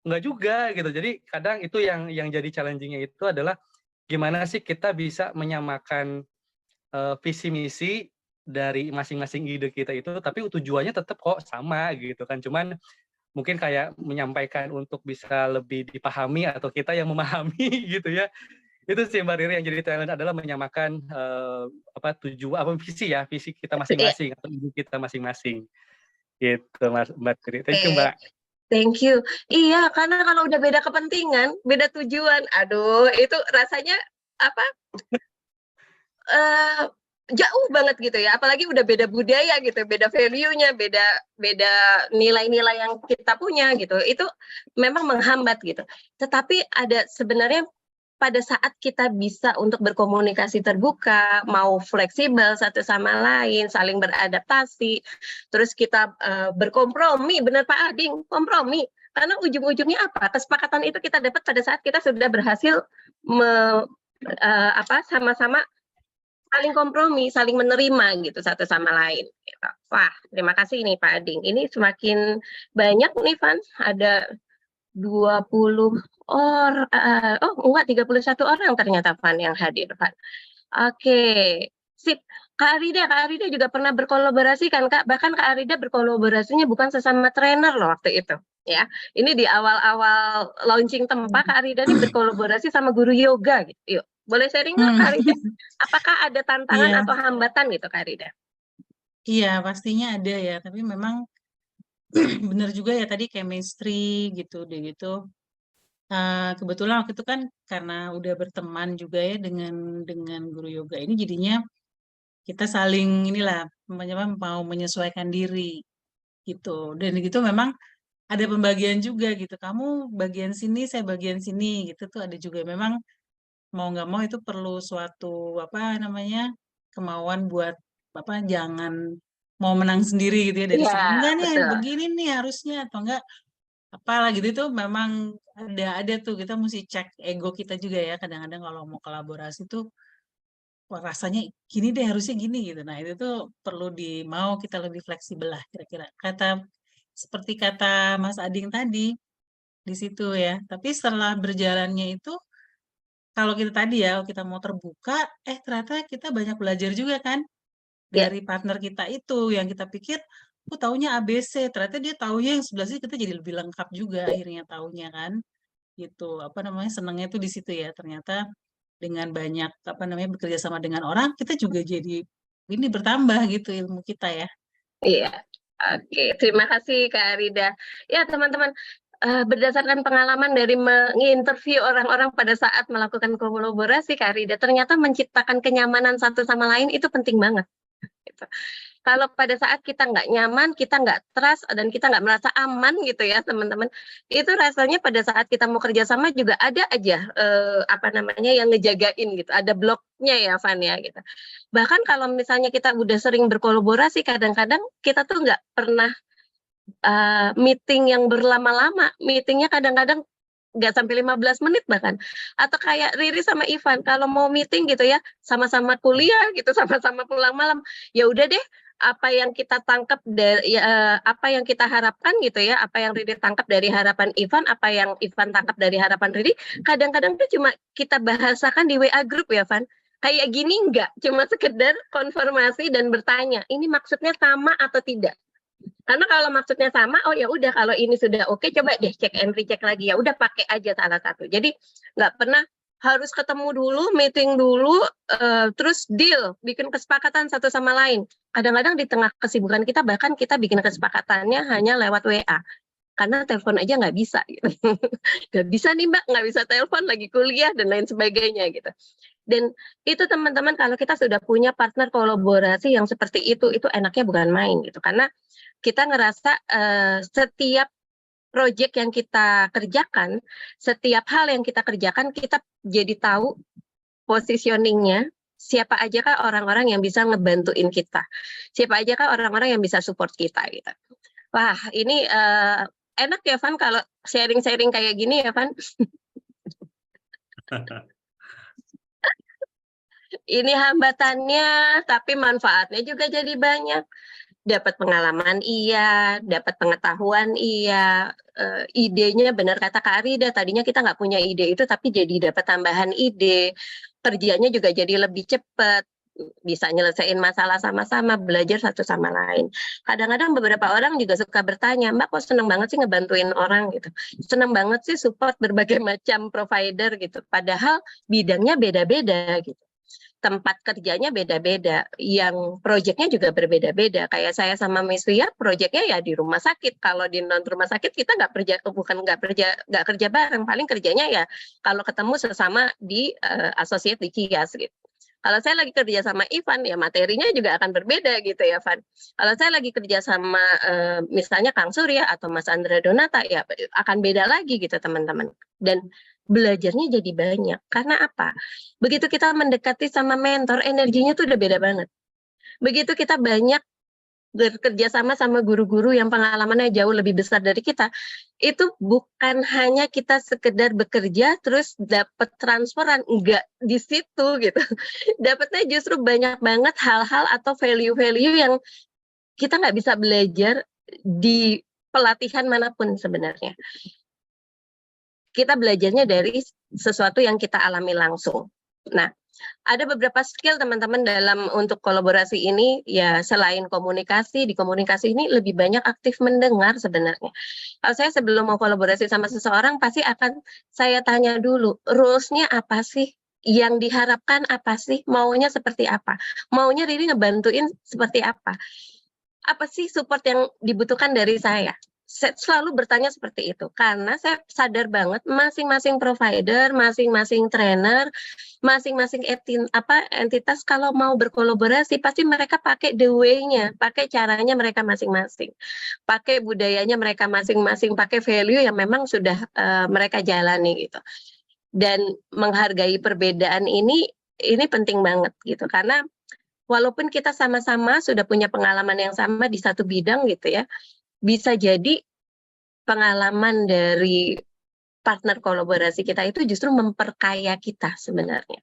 S6: enggak juga gitu. Jadi kadang itu yang jadi challenging-nya itu adalah gimana sih kita bisa menyamakan visi misi dari masing-masing ide kita itu, tapi tujuannya tetap kok sama gitu kan. Cuman mungkin kayak menyampaikan untuk bisa lebih dipahami atau kita yang memahami gitu ya. Itu sih Mbak Riri yang jadi challenge adalah menyamakan visi kita masing-masing atau ide kita masing-masing. Gitu Mbak Riri. Thank you Mbak.
S2: Thank you. Iya, karena kalau udah beda kepentingan, beda tujuan, aduh, itu rasanya apa? Jauh banget gitu ya. Apalagi udah beda budaya gitu, beda value-nya, beda nilai-nilai yang kita punya gitu. Itu memang menghambat gitu. Tetapi ada sebenarnya pada saat kita bisa untuk berkomunikasi terbuka, mau fleksibel satu sama lain, saling beradaptasi, terus kita berkompromi, benar Pak Ading, kompromi. Karena ujung-ujungnya apa? Kesepakatan itu kita dapat pada saat kita sudah berhasil sama-sama saling kompromi, saling menerima gitu satu sama lain. Gitu. Wah, terima kasih nih Pak Ading. Ini semakin banyak nih Van, ada 20 orang, 31 orang ternyata Van yang hadir Van. Oke, sip. Kak Arida juga pernah berkolaborasi kan Kak? Bahkan Kak Arida berkolaborasinya bukan sesama trainer loh waktu itu. Ya, ini di awal-awal launching tempat Kak Arida ini berkolaborasi sama guru yoga gitu. Yuk, boleh sharing nggak Kak Arida? Apakah ada tantangan atau hambatan gitu Kak Arida?
S4: Iya, pastinya ada ya. Tapi memang benar juga ya tadi chemistry gitu, deh gitu. Kebetulan waktu itu kan karena udah berteman juga ya dengan guru yoga ini, jadinya kita saling mau menyesuaikan diri gitu. Dan gitu memang ada pembagian juga gitu. Kamu bagian sini, saya bagian sini gitu tuh ada juga. Memang mau nggak mau itu perlu suatu kemauan buat jangan mau menang sendiri gitu ya dari sini. Enggak nih begini nih harusnya atau enggak apalah gitu. Itu memang ada tuh kita mesti cek ego kita juga ya. Kadang-kadang kalau mau kolaborasi tuh wah, rasanya gini deh harusnya gini gitu. Nah itu tuh perlu mau kita lebih fleksibel lah kira-kira. Seperti kata Mas Ading tadi di situ ya. Tapi setelah berjalannya itu kalau kita tadi ya kita mau terbuka, ternyata kita banyak belajar juga kan dari partner kita itu yang kita pikir aku taunya ABC, ternyata dia taunya yang sebelah sini, kita jadi lebih lengkap juga akhirnya taunya kan. Gitu. Senangnya tuh di situ ya. Ternyata dengan banyak bekerja sama dengan orang, kita juga jadi ini bertambah gitu ilmu kita ya.
S2: Iya. Oke, terima kasih Kak Arida. Ya teman-teman, berdasarkan pengalaman dari menginterview orang-orang pada saat melakukan kolaborasi Kak Arida, ternyata menciptakan kenyamanan satu sama lain itu penting banget. Gitu. Kalau pada saat kita nggak nyaman, kita nggak trust, dan kita nggak merasa aman gitu ya teman-teman, itu rasanya pada saat kita mau kerjasama juga ada aja yang ngejagain gitu, ada bloknya ya Van ya gitu. Bahkan kalau misalnya kita udah sering berkolaborasi, kadang-kadang kita tuh nggak pernah meeting yang berlama-lama, meetingnya kadang-kadang nggak sampai 15 menit bahkan. Atau kayak Riri sama Ivan, kalau mau meeting gitu ya, sama-sama kuliah gitu, sama-sama pulang malam, ya udah deh, apa yang kita tangkap dari apa yang kita harapkan gitu ya, apa yang Riri tangkap dari harapan Ivan, apa yang Ivan tangkap dari harapan Riri, kadang-kadang tuh cuma kita bahasakan di WA group ya Van. Kayak gini enggak, cuma sekedar konfirmasi dan bertanya, ini maksudnya sama atau tidak? Karena kalau maksudnya sama, oh ya udah kalau ini sudah oke, coba deh cek and recheck lagi, ya udah pakai aja salah satu. Jadi nggak pernah harus ketemu dulu, meeting dulu, terus deal, bikin kesepakatan satu sama lain. Kadang-kadang di tengah kesibukan kita, bahkan kita bikin kesepakatannya hanya lewat WA. karena telepon aja nggak bisa gitu. Nggak bisa nih Mbak, nggak bisa telepon, lagi kuliah dan lain sebagainya gitu. Dan itu teman-teman, kalau kita sudah punya partner kolaborasi yang seperti itu enaknya bukan main gitu. Karena kita ngerasa setiap proyek yang kita kerjakan, setiap hal yang kita kerjakan, kita jadi tahu positioningnya, siapa aja kah orang-orang yang bisa ngebantuin kita, siapa aja kah orang-orang yang bisa support kita gitu. Wah, ini enak ya Van kalau sharing-sharing kayak gini ya Van. Ini hambatannya, tapi manfaatnya juga jadi banyak. Dapat pengalaman iya, dapat pengetahuan iya, idenya benar kata Kak Arida, tadinya kita nggak punya ide itu, tapi jadi dapat tambahan ide, kerjanya juga jadi lebih cepat, bisa nyelesain masalah sama-sama, belajar satu sama lain. Kadang-kadang beberapa orang juga suka bertanya, Mbak kok seneng banget sih ngebantuin orang gitu, seneng banget sih support berbagai macam provider gitu, padahal bidangnya beda-beda gitu. Tempat kerjanya beda-beda, yang proyeknya juga berbeda-beda. Kayak saya sama Miss Wia, proyeknya ya di rumah sakit. Kalau di non rumah sakit kita nggak kerja bareng, paling kerjanya ya kalau ketemu sesama di associate di Cias gitu. Kalau saya lagi kerja sama Ivan, ya materinya juga akan berbeda gitu ya, Van. Kalau saya lagi kerja sama misalnya Kang Surya atau Mas Andra Donata, ya akan beda lagi gitu teman-teman. Dan belajarnya jadi banyak. Karena apa? Begitu kita mendekati sama mentor, energinya tuh udah beda banget. Begitu kita banyak bekerja sama guru-guru yang pengalamannya jauh lebih besar dari kita, itu bukan hanya kita sekedar bekerja terus dapat transferan, enggak di situ gitu. Dapatnya justru banyak banget hal-hal atau value-value yang kita nggak bisa belajar di pelatihan manapun sebenarnya. Kita belajarnya dari sesuatu yang kita alami langsung. Nah, ada beberapa skill teman-teman dalam untuk kolaborasi ini, ya selain komunikasi, di komunikasi ini lebih banyak aktif mendengar sebenarnya. Kalau saya sebelum mau kolaborasi sama seseorang, pasti akan saya tanya dulu, rules-nya apa sih? Yang diharapkan apa sih? Maunya seperti apa? Maunya Riri ngebantuin seperti apa? Apa sih support yang dibutuhkan dari saya? Saya selalu bertanya seperti itu karena saya sadar banget masing-masing provider, masing-masing trainer, masing-masing entitas kalau mau berkolaborasi pasti mereka pakai the way-nya, pakai caranya mereka masing-masing, pakai budayanya mereka masing-masing, pakai value yang memang sudah mereka jalani gitu. Dan menghargai perbedaan ini penting banget gitu, karena walaupun kita sama-sama sudah punya pengalaman yang sama di satu bidang gitu ya, bisa jadi pengalaman dari partner kolaborasi kita itu justru memperkaya kita sebenarnya.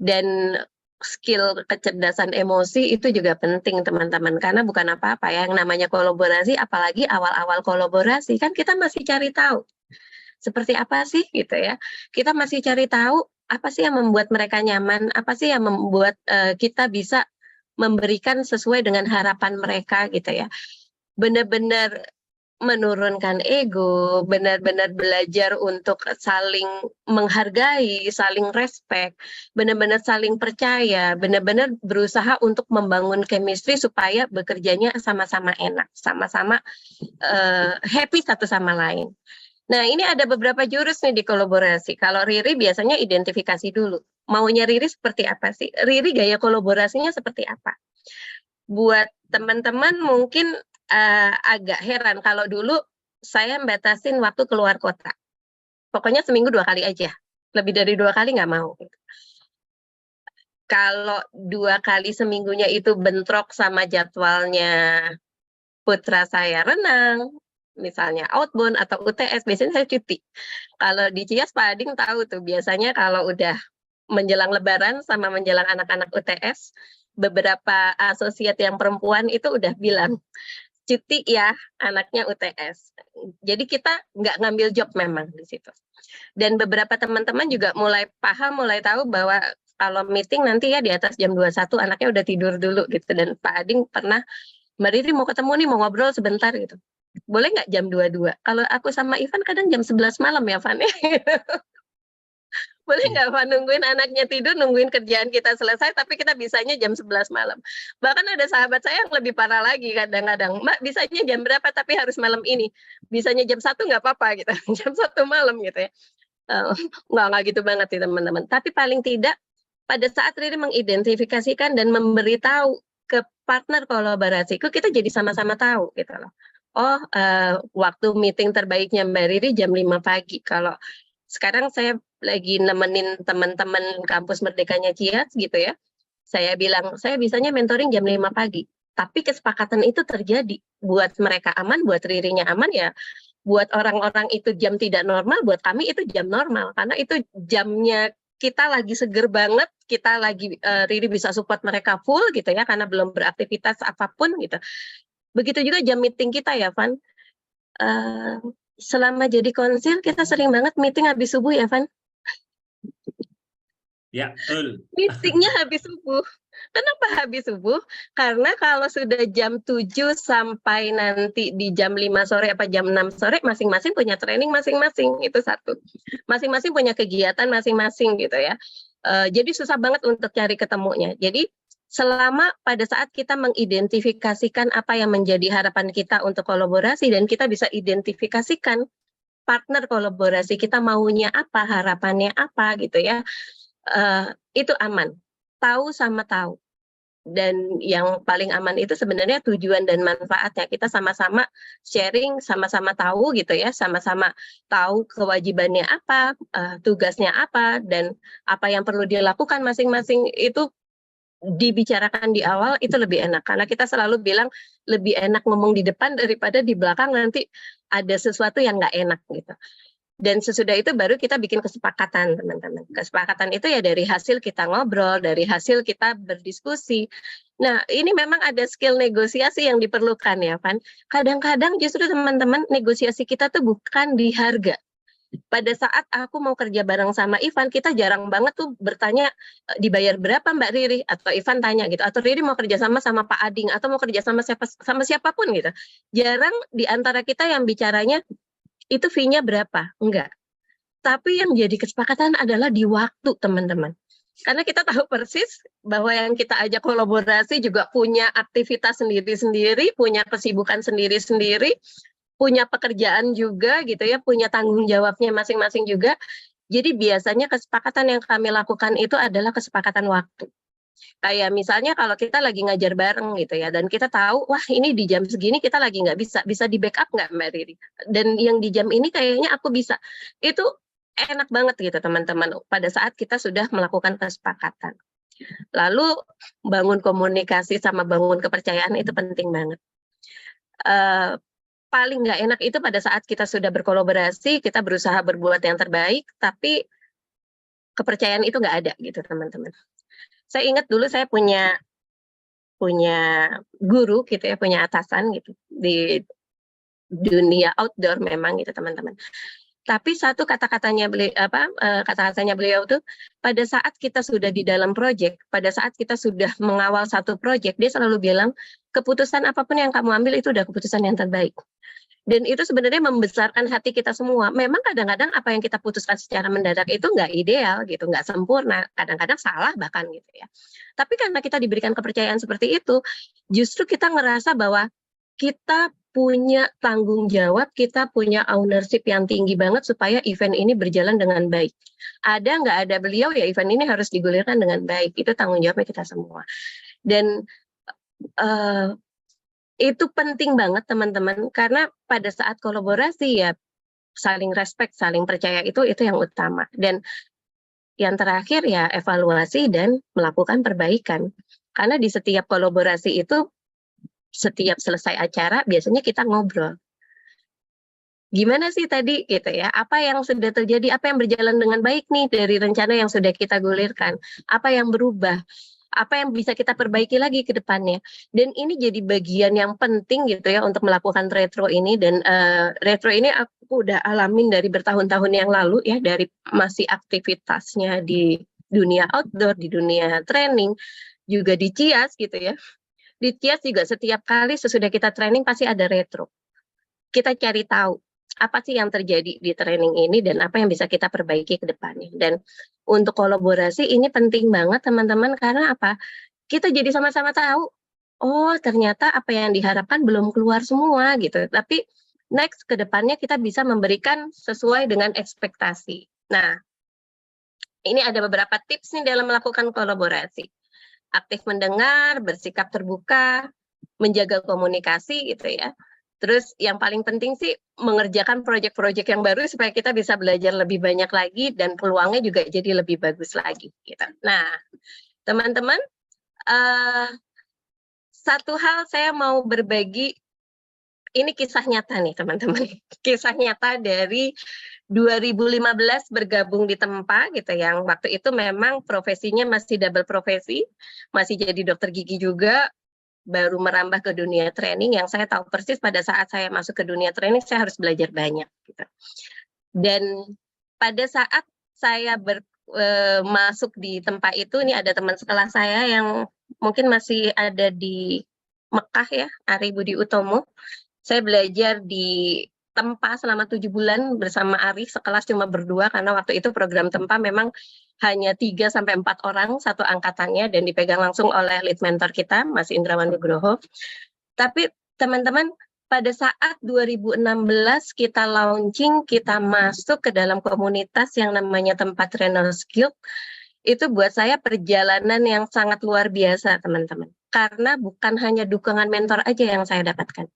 S2: Dan skill kecerdasan emosi itu juga penting teman-teman, karena bukan apa-apa ya, yang namanya kolaborasi, apalagi awal-awal kolaborasi, kan kita masih cari tahu seperti apa sih gitu ya. Kita masih cari tahu apa sih yang membuat mereka nyaman, apa sih yang membuat kita bisa memberikan sesuai dengan harapan mereka gitu ya. Benar-benar menurunkan ego, benar-benar belajar untuk saling menghargai, saling respect, benar-benar saling percaya, benar-benar berusaha untuk membangun chemistry supaya bekerjanya sama-sama enak, sama-sama happy satu sama lain. Nah, ini ada beberapa jurus nih di kolaborasi. Kalau Riri biasanya identifikasi dulu. Maunya Riri seperti apa sih? Riri gaya kolaborasinya seperti apa? Buat teman-teman mungkin agak heran, kalau dulu saya batasin waktu keluar kota. Pokoknya seminggu 2 kali aja. Lebih dari 2 kali nggak mau. Kalau 2 kali seminggunya itu bentrok sama jadwalnya putra saya renang, misalnya outbound atau UTS, biasanya saya cuti. Kalau di Cias Pak Ading tahu tuh, biasanya kalau udah menjelang Lebaran sama menjelang anak-anak UTS, beberapa asosiat yang perempuan itu udah bilang, cuti ya anaknya UTS. Jadi kita nggak ngambil job memang di situ. Dan beberapa teman-teman juga mulai paham, mulai tahu bahwa kalau meeting nanti ya di atas jam 21 anaknya udah tidur dulu gitu. Dan Pak Ading pernah, Mbak Riri mau ketemu nih, mau ngobrol sebentar gitu. Boleh nggak jam 22? Kalau aku sama Ivan kadang jam 11 malam ya, Van. Boleh nggak Van nungguin anaknya tidur, nungguin kerjaan kita selesai, tapi kita bisanya jam 11 malam. Bahkan ada sahabat saya yang lebih parah lagi kadang-kadang, Mbak bisanya jam berapa tapi harus malam ini. Bisanya jam 1 nggak apa-apa gitu, jam 1 malam gitu ya. Nggak gitu banget sih teman-teman. Tapi paling tidak pada saat Riri mengidentifikasikan dan memberitahu ke partner kolaborasiku, kita jadi sama-sama tahu gitu loh. Oh, waktu meeting terbaiknya Mbak Riri jam 5 pagi. Kalau sekarang saya lagi nemenin teman-teman kampus Merdekanya Cias gitu ya. Saya bilang, saya bisanya mentoring jam 5 pagi. Tapi kesepakatan itu terjadi. Buat mereka aman, buat Ririnya aman ya. Buat orang-orang itu jam tidak normal, buat kami itu jam normal. Karena itu jamnya kita lagi seger banget, kita lagi Riri bisa support mereka full gitu ya, karena belum beraktivitas apapun gitu. Begitu juga jam meeting kita ya, Van. Selama jadi konsil, kita sering banget meeting habis subuh ya, Van.
S1: Ya, betul.
S2: Meetingnya habis subuh. Kenapa habis subuh? Karena kalau sudah jam 7 sampai nanti di jam 5 sore apa jam 6 sore, masing-masing punya training masing-masing. Itu satu. Masing-masing punya kegiatan masing-masing gitu ya. Jadi susah banget untuk cari ketemunya. Jadi selama pada saat kita mengidentifikasikan apa yang menjadi harapan kita untuk kolaborasi dan kita bisa identifikasikan partner kolaborasi kita maunya apa, harapannya apa gitu ya, itu aman, tahu sama tahu. Dan yang paling aman itu sebenarnya tujuan dan manfaatnya, kita sama-sama sharing, sama-sama tahu gitu ya, sama-sama tahu kewajibannya apa, tugasnya apa, dan apa yang perlu dilakukan masing-masing itu dibicarakan di awal itu lebih enak, karena kita selalu bilang lebih enak ngomong di depan daripada di belakang nanti ada sesuatu yang nggak enak gitu. Dan sesudah itu baru kita bikin kesepakatan teman-teman. Kesepakatan itu ya dari hasil kita ngobrol, dari hasil kita berdiskusi. Nah ini memang ada skill negosiasi yang diperlukan ya Van. Kadang-kadang justru teman-teman negosiasi kita tuh bukan di harga. Pada saat aku mau kerja bareng sama Ivan, kita jarang banget tuh bertanya dibayar berapa Mbak Riri, atau Ivan tanya gitu, atau Riri mau kerja sama Pak Ading, atau mau kerja sama siapapun gitu. Jarang di antara kita yang bicaranya itu fee-nya berapa, enggak. Tapi yang jadi kesepakatan adalah di waktu teman-teman. Karena kita tahu persis bahwa yang kita ajak kolaborasi juga punya aktivitas sendiri-sendiri, punya kesibukan sendiri-sendiri, punya pekerjaan juga gitu ya, punya tanggung jawabnya masing-masing juga. Jadi biasanya kesepakatan yang kami lakukan itu adalah kesepakatan waktu. Kayak misalnya kalau kita lagi ngajar bareng gitu ya, dan kita tahu, wah ini di jam segini kita lagi nggak bisa di backup nggak Mbak Riri? Dan yang di jam ini kayaknya aku bisa. Itu enak banget gitu teman-teman, pada saat kita sudah melakukan kesepakatan. Lalu bangun komunikasi sama bangun kepercayaan itu penting banget. Paling nggak enak itu pada saat kita sudah berkolaborasi, kita berusaha berbuat yang terbaik, tapi kepercayaan itu nggak ada gitu teman-teman. Saya ingat dulu saya punya guru gitu ya, punya atasan gitu di dunia outdoor memang gitu teman-teman. Tapi satu kata-katanya beliau tuh, pada saat kita sudah di dalam proyek, pada saat kita sudah mengawal satu proyek, dia selalu bilang, keputusan apapun yang kamu ambil itu udah keputusan yang terbaik. Dan itu sebenarnya membesarkan hati kita semua. Memang kadang-kadang apa yang kita putuskan secara mendadak itu nggak ideal gitu, nggak sempurna, kadang-kadang salah bahkan gitu ya. Tapi karena kita diberikan kepercayaan seperti itu, justru kita ngerasa bahwa kita punya tanggung jawab, kita punya ownership yang tinggi banget supaya event ini berjalan dengan baik. Ada nggak ada beliau ya event ini harus digulirkan dengan baik. Itu tanggung jawabnya kita semua. Dan itu penting banget teman-teman, karena pada saat kolaborasi ya saling respect, saling percaya itu yang utama. Dan yang terakhir ya evaluasi dan melakukan perbaikan. Karena di setiap kolaborasi itu, setiap selesai acara biasanya kita ngobrol. Gimana sih tadi gitu ya, apa yang sudah terjadi, apa yang berjalan dengan baik nih dari rencana yang sudah kita gulirkan, apa yang berubah, apa yang bisa kita perbaiki lagi ke depannya. Dan ini jadi bagian yang penting gitu ya untuk melakukan retro ini. Dan retro ini aku udah alamin dari bertahun-tahun yang lalu ya, dari masih aktivitasnya di dunia outdoor, di dunia training, juga di Cias gitu ya. Di Cias juga setiap kali sesudah kita training pasti ada retro. Kita cari tahu apa sih yang terjadi di training ini dan apa yang bisa kita perbaiki ke depannya. Dan untuk kolaborasi ini penting banget teman-teman, karena apa? Kita jadi sama-sama tahu, oh ternyata apa yang diharapkan belum keluar semua gitu. Tapi next ke depannya kita bisa memberikan sesuai dengan ekspektasi. Nah, ini ada beberapa tips nih dalam melakukan kolaborasi. Aktif mendengar, bersikap terbuka, menjaga komunikasi gitu ya. Terus yang paling penting sih mengerjakan proyek-proyek yang baru supaya kita bisa belajar lebih banyak lagi dan peluangnya juga jadi lebih bagus lagi gitu. Nah, teman-teman, satu hal saya mau berbagi, ini kisah nyata nih teman-teman. Kisah nyata dari 2015 bergabung di Tempa gitu, yang waktu itu memang profesinya masih double profesi, masih jadi dokter gigi juga, baru merambah ke dunia training, yang saya tahu persis pada saat saya masuk ke dunia training saya harus belajar banyak gitu. Dan pada saat saya masuk di tempat itu, ini ada teman sekelas saya yang mungkin masih ada di Mekah ya, Ari Budi Utomo. Saya belajar di Tempa selama 7 bulan bersama Ari, sekelas cuma berdua karena waktu itu program Tempa memang hanya 3-4 orang satu angkatannya dan dipegang langsung oleh lead mentor kita, Mas Indrawan Nugroho. Tapi teman-teman, pada saat 2016 kita launching, kita masuk ke dalam komunitas yang namanya Tempat Trainers Guild, itu buat saya perjalanan yang sangat luar biasa teman-teman. Karena bukan hanya dukungan mentor aja yang saya dapatkan.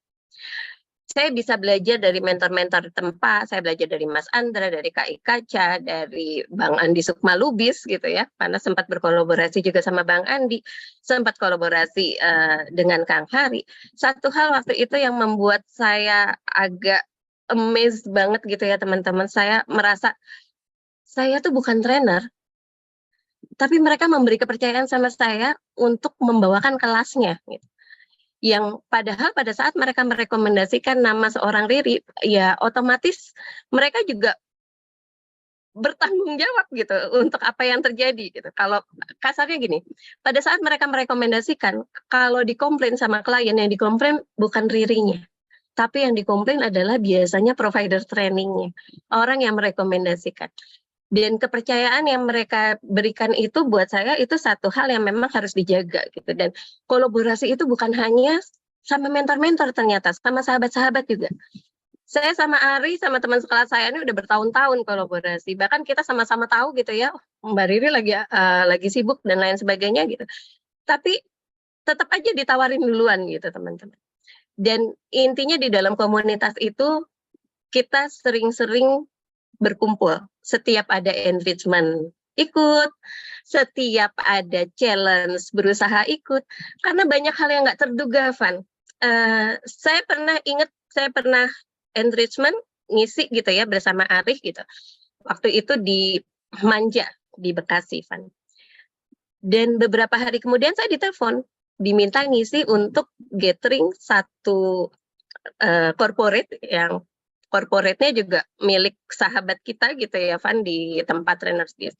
S2: Saya bisa belajar dari mentor-mentor Tempa, saya belajar dari Mas Andra, dari KI Kaca, dari Bang Andi Sukmalubis gitu ya, karena sempat berkolaborasi juga sama Bang Andi, sempat kolaborasi dengan Kang Hari. Satu hal waktu itu yang membuat saya agak amazed banget gitu ya teman-teman, saya merasa saya tuh bukan trainer, tapi mereka memberi kepercayaan sama saya untuk membawakan kelasnya gitu. Yang padahal pada saat mereka merekomendasikan nama seorang Riri, ya otomatis mereka juga bertanggung jawab gitu untuk apa yang terjadi gitu. Kalau kasarnya gini, pada saat mereka merekomendasikan, kalau dikomplain sama klien, yang dikomplain bukan Ririnya, tapi yang dikomplain adalah biasanya provider trainingnya, orang yang merekomendasikan. Dan kepercayaan yang mereka berikan itu buat saya itu satu hal yang memang harus dijaga gitu. Dan kolaborasi itu bukan hanya sama mentor-mentor, ternyata sama sahabat-sahabat juga. Saya sama Ari, sama teman sekelas saya ini udah bertahun-tahun kolaborasi. Bahkan kita sama-sama tahu gitu ya, Mbak Riri lagi sibuk dan lain sebagainya gitu. Tapi tetap aja ditawarin duluan gitu teman-teman. Dan intinya di dalam komunitas itu kita sering-sering berkumpul. Setiap ada enrichment ikut, setiap ada challenge berusaha ikut, karena banyak hal yang nggak terduga, Van. Saya pernah enrichment ngisi gitu ya bersama Arif gitu. Waktu itu di Manja di Bekasi, Van. Dan beberapa hari kemudian saya ditelepon, diminta ngisi untuk gathering satu corporate yang corporate-nya juga milik sahabat kita gitu ya, Van, di Tempat Trainers Guild.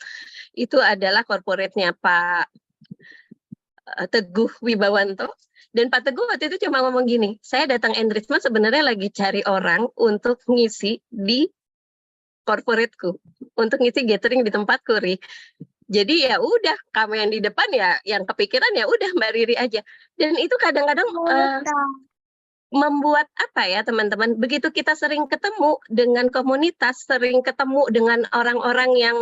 S2: Itu adalah corporate-nya Pak Teguh Wibawanto. Dan Pak Teguh waktu itu cuma ngomong gini, saya datang enrichment sebenarnya lagi cari orang untuk ngisi di corporate-ku, untuk ngisi gathering di tempatku, Ri. Jadi ya udah, kamu yang di depan ya, yang kepikiran ya udah Mbak Riri aja. Dan itu kadang-kadang membuat apa ya teman-teman, begitu kita sering ketemu dengan komunitas, sering ketemu dengan orang-orang yang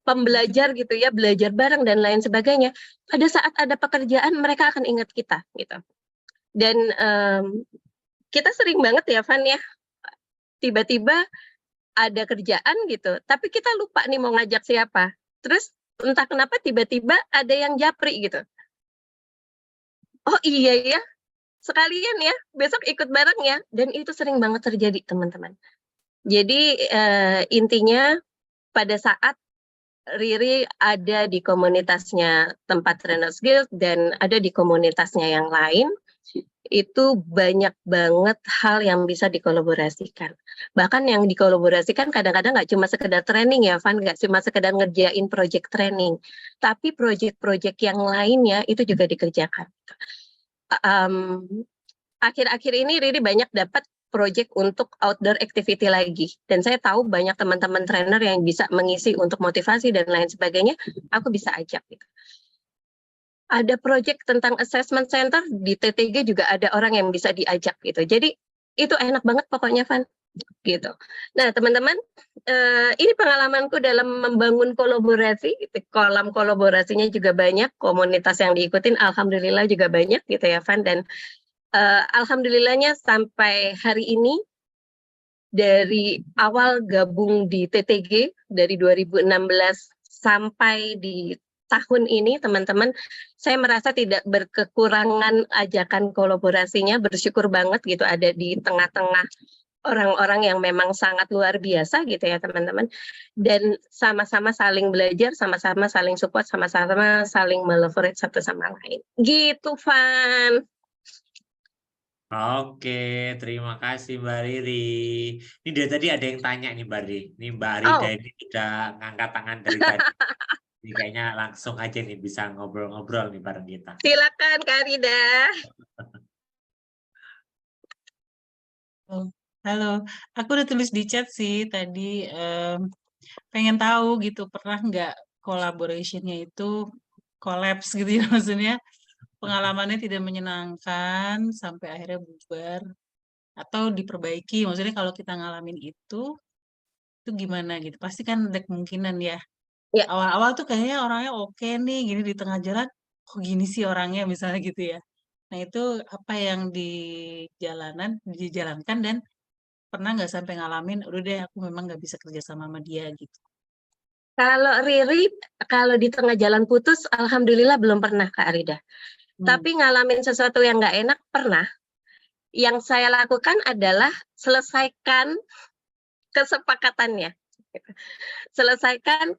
S2: pembelajar gitu ya, belajar bareng dan lain sebagainya, pada saat ada pekerjaan mereka akan ingat kita gitu. Dan kita sering banget ya Van ya, tiba-tiba ada kerjaan gitu, tapi kita lupa nih mau ngajak siapa, terus entah kenapa tiba-tiba ada yang japri gitu, oh iya ya, sekalian ya, besok ikut bareng ya. Dan itu sering banget terjadi teman-teman. Jadi intinya pada saat Riri ada di komunitasnya Tempat Trainers Guild dan ada di komunitasnya yang lain, itu banyak banget hal yang bisa dikolaborasikan. Bahkan yang dikolaborasikan kadang-kadang nggak cuma sekedar training ya, Van, nggak cuma sekedar ngerjain project training, tapi project-project yang lainnya itu juga dikerjakan. Akhir-akhir ini Riri banyak dapat project untuk outdoor activity lagi. Dan saya tahu banyak teman-teman trainer yang bisa mengisi untuk motivasi dan lain sebagainya, aku bisa ajak gitu. Ada project tentang assessment center di TTG juga ada orang yang bisa diajak gitu. Jadi itu enak banget pokoknya, Van, gitu. Nah, teman-teman, ini pengalamanku dalam membangun kolaborasi, gitu. Kolam kolaborasinya juga banyak, komunitas yang diikutin alhamdulillah juga banyak gitu ya, Van, dan alhamdulillahnya sampai hari ini dari awal gabung di TTG dari 2016 sampai di tahun ini, teman-teman, saya merasa tidak berkekurangan ajakan kolaborasinya, bersyukur banget gitu ada di tengah-tengah orang-orang yang memang sangat luar biasa gitu ya, teman-teman, dan sama-sama saling belajar, sama-sama saling support, sama-sama saling meleverage satu sama lain gitu, Van.
S1: Oke, terima kasih Mbak Riri. Ini dari tadi ada yang tanya nih Mbak Riri. Ini Mbak Rida ini udah ngangkat tangan dari tadi. Ini kayaknya langsung aja nih bisa ngobrol-ngobrol nih bareng kita.
S2: Silakan Kak Rida.
S4: Halo, aku udah tulis di chat sih tadi, pengen tahu gitu, pernah nggak collaboration-nya itu collapse gitu ya, maksudnya pengalamannya tidak menyenangkan sampai akhirnya bubar atau diperbaiki. Maksudnya kalau kita ngalamin itu gimana gitu? Pasti kan ada kemungkinan ya.
S2: Ya.
S4: Awal-awal tuh kayaknya orangnya oke nih, gini di tengah jalan, kok gini sih orangnya misalnya gitu ya. Nah itu apa yang dijalankan dan pernah nggak sampai ngalamin, udah deh aku memang nggak bisa kerja sama dia gitu.
S2: Kalau Riri, kalau di tengah jalan putus, alhamdulillah belum pernah Kak Rida. Tapi ngalamin sesuatu yang nggak enak pernah. Yang saya lakukan adalah selesaikan kesepakatannya. Selesaikan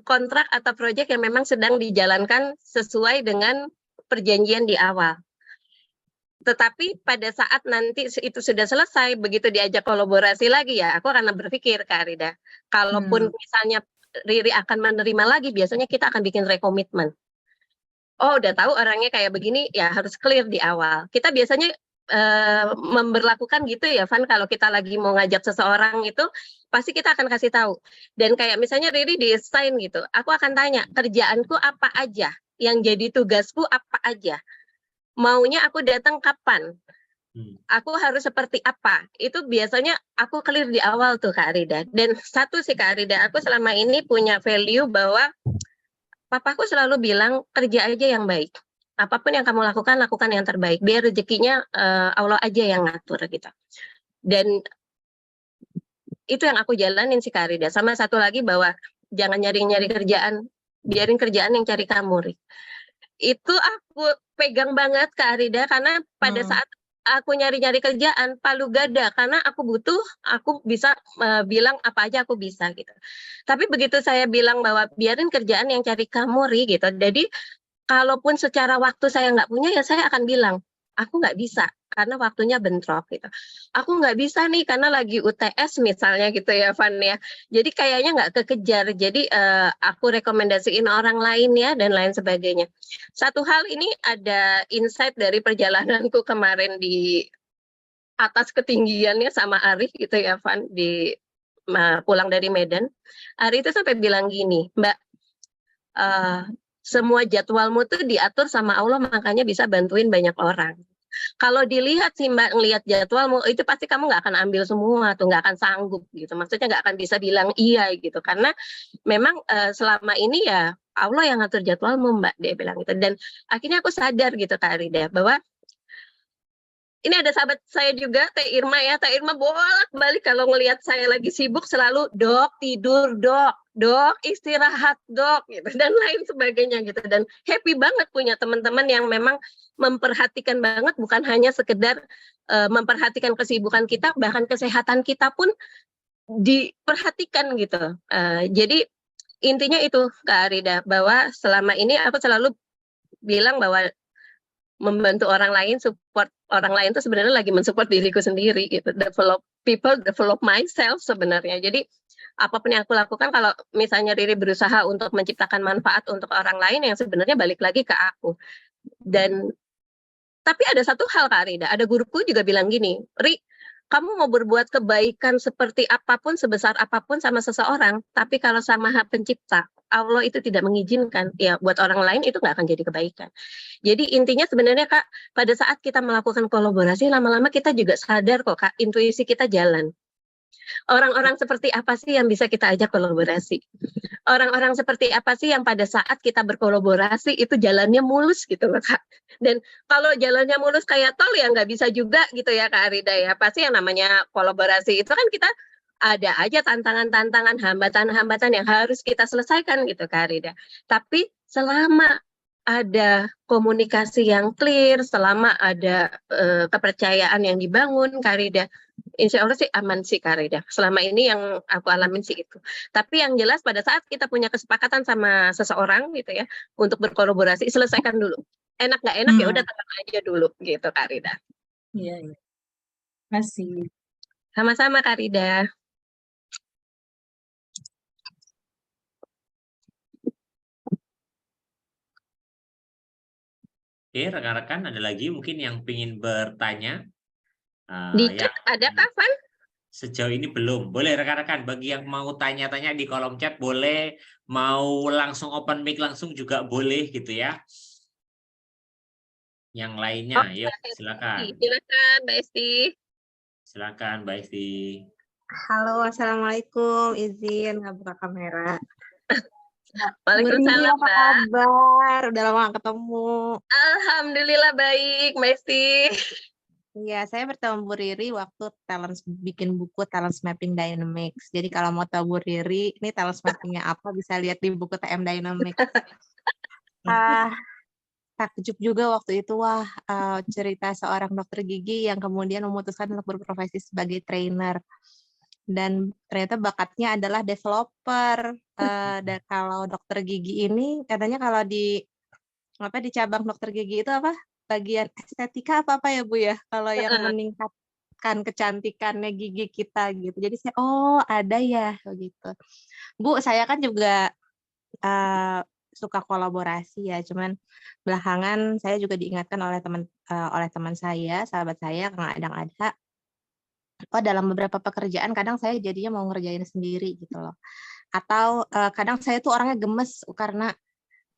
S2: kontrak atau proyek yang memang sedang dijalankan sesuai dengan perjanjian di awal. Tetapi pada saat nanti itu sudah selesai, begitu diajak kolaborasi lagi ya, aku akan berpikir Kak Rida, kalaupun misalnya Riri akan menerima lagi, biasanya kita akan bikin rekomitmen. Oh, udah tahu orangnya kayak begini, ya harus clear di awal. Kita biasanya memberlakukan gitu ya, Van, kalau kita lagi mau ngajak seseorang itu, pasti kita akan kasih tahu. Dan kayak misalnya Riri di-assign gitu, aku akan tanya, kerjaanku apa aja? Yang jadi tugasku apa aja? Maunya aku datang kapan? Aku harus seperti apa? Itu biasanya aku clear di awal tuh Kak Rida. Dan satu sih Kak Rida, aku selama ini punya value bahwa papaku selalu bilang kerja aja yang baik. Apapun yang kamu lakukan yang terbaik. Biar rezekinya Allah aja yang ngatur gitu. Dan itu yang aku jalanin sih Kak Rida. Sama satu lagi bahwa jangan nyari-nyari kerjaan, biarin kerjaan yang cari kamu. Itu aku pegang banget Kak Rida, karena pada saat aku nyari-nyari kerjaan palu gada, karena aku butuh, aku bisa bilang apa aja aku bisa gitu. Tapi begitu saya bilang bahwa biarin kerjaan yang cari kamu Ri gitu. Jadi kalaupun secara waktu saya nggak punya ya saya akan bilang aku nggak bisa karena waktunya bentrok gitu. Aku nggak bisa nih karena lagi UTS misalnya gitu ya Van ya. Jadi kayaknya nggak kekejar. Jadi aku rekomendasiin orang lain ya dan lain sebagainya. Satu hal ini ada insight dari perjalananku kemarin di atas ketinggiannya sama Arif gitu ya Van, di pulang dari Medan. Arif itu sampai bilang gini, Mbak, semua jadwalmu tuh diatur sama Allah, makanya bisa bantuin banyak orang. Kalau dilihat sih Mbak, ngelihat jadwalmu, itu pasti kamu nggak akan ambil semua tuh, nggak akan sanggup gitu. Maksudnya nggak akan bisa bilang iya gitu, karena memang selama ini ya Allah yang ngatur jadwalmu Mbak, dia bilang gitu. Dan akhirnya aku sadar gitu Kak Rida, bahwa ini ada sahabat saya juga, Teh Irma ya. Teh Irma bolak-balik kalau ngelihat saya lagi sibuk selalu, dok tidur dok, dok istirahat dok, gitu dan lain sebagainya gitu. Dan happy banget punya teman-teman yang memang memperhatikan banget, bukan hanya sekedar memperhatikan kesibukan kita, bahkan kesehatan kita pun diperhatikan gitu. Jadi intinya itu Kak Arida, bahwa selama ini aku selalu bilang bahwa membantu orang lain, support orang lain itu sebenarnya lagi mensupport diriku sendiri gitu. Develop people, develop myself sebenarnya. Jadi apapun yang aku lakukan, kalau misalnya Riri berusaha untuk menciptakan manfaat untuk orang lain, yang sebenarnya balik lagi ke aku. Dan tapi ada satu hal Kak Rida, ada guruku juga bilang gini, Ri, kamu mau berbuat kebaikan seperti apapun, sebesar apapun sama seseorang, tapi kalau sama Maha Pencipta, Allah itu tidak mengizinkan, ya buat orang lain itu nggak akan jadi kebaikan. Jadi intinya sebenarnya Kak, pada saat kita melakukan kolaborasi, lama-lama kita juga sadar kok Kak, intuisi kita jalan. Orang-orang seperti apa sih yang bisa kita ajak kolaborasi? Orang-orang seperti apa sih yang pada saat kita berkolaborasi itu jalannya mulus gitu loh Kak. Dan kalau jalannya mulus kayak tol ya nggak bisa juga gitu ya Kak Arida ya. Pasti yang namanya kolaborasi itu kan kita ada aja tantangan-tantangan, hambatan-hambatan yang harus kita selesaikan gitu Kak Arida. Tapi selama ada komunikasi yang clear, selama ada kepercayaan yang dibangun Kak Arida, insya Allah sih aman sih Kak Rida. Selama ini yang aku alamin sih itu. Tapi yang jelas pada saat kita punya kesepakatan sama seseorang gitu ya, untuk berkolaborasi, selesaikan dulu. Enak nggak enak ya udah tenang aja dulu gitu Kak Rida.
S4: Iya, iya. Makasih.
S2: Sama-sama Kak Rida.
S1: Oke, rekan-rekan ada lagi mungkin yang ingin bertanya?
S2: Di
S1: Yang
S2: chat ada Kak Van?
S1: sejauh ini belum. Boleh rekan-rekan, bagi yang mau tanya-tanya di kolom chat boleh, mau langsung open mic langsung juga boleh gitu ya. Yang lainnya, yuk silakan.
S2: Silakan Mbak Esti.
S1: Silakan Mbak Esti.
S7: Halo, Assalamualaikum. Izin nggak buka kamera.
S2: Waalaikumsalam
S7: apa
S2: Mbak.
S7: kabar? Udah lama nggak ketemu.
S2: Alhamdulillah baik Mbak Esti.
S7: Iya, saya bertemu Bu Riri waktu bikin buku Talent Mapping Dynamics. Jadi kalau mau tahu Bu Riri, ini talent mappingnya apa bisa lihat di buku TM Dynamics. Takjub juga waktu itu, cerita seorang dokter gigi yang kemudian memutuskan untuk berprofesi sebagai trainer. Dan ternyata bakatnya adalah developer. Dan kalau dokter gigi ini katanya kalau di cabang dokter gigi itu bagian estetika apa ya Bu ya, kalau yang meningkatkan kecantikannya gigi kita gitu. Jadi saya ada ya gitu. Bu, saya kan juga suka kolaborasi ya, cuman belakangan saya juga diingatkan oleh teman saya, sahabat saya, kadang ada dalam beberapa pekerjaan kadang saya jadinya mau ngerjain sendiri gitu loh. Atau kadang saya tuh orangnya gemes karena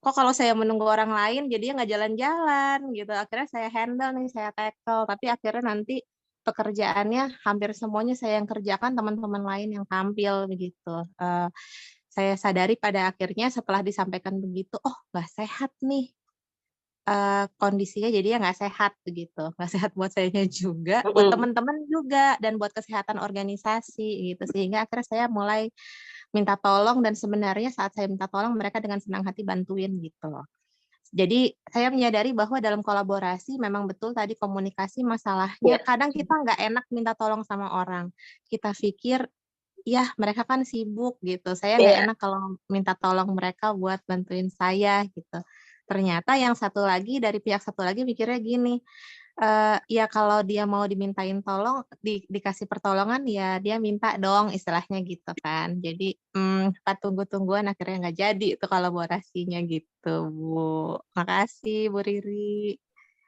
S7: kok kalau saya menunggu orang lain jadinya nggak jalan-jalan gitu. Akhirnya saya handle nih, saya tackle, tapi akhirnya nanti pekerjaannya hampir semuanya saya yang kerjakan, teman-teman lain yang tampil begitu. Saya sadari pada akhirnya setelah disampaikan begitu, nggak sehat nih kondisinya, jadinya nggak sehat begitu, nggak sehat buat sayanya juga, buat teman-teman juga, dan buat kesehatan organisasi gitu. Sehingga akhirnya saya mulai minta tolong, dan sebenarnya saat saya minta tolong mereka dengan senang hati bantuin gitu loh. Jadi saya menyadari bahwa dalam kolaborasi memang betul tadi komunikasi masalahnya. Kadang kita nggak enak minta tolong sama orang. Kita pikir ya mereka kan sibuk gitu. Saya nggak enak kalau minta tolong mereka buat bantuin saya gitu. Ternyata yang satu lagi dari pihak satu lagi mikirnya gini, ya kalau dia mau dimintain tolong, dikasih pertolongan ya dia minta dong istilahnya gitu kan. Jadi tunggu-tungguan akhirnya nggak jadi itu kolaborasinya gitu Bu. Makasih Bu Riri.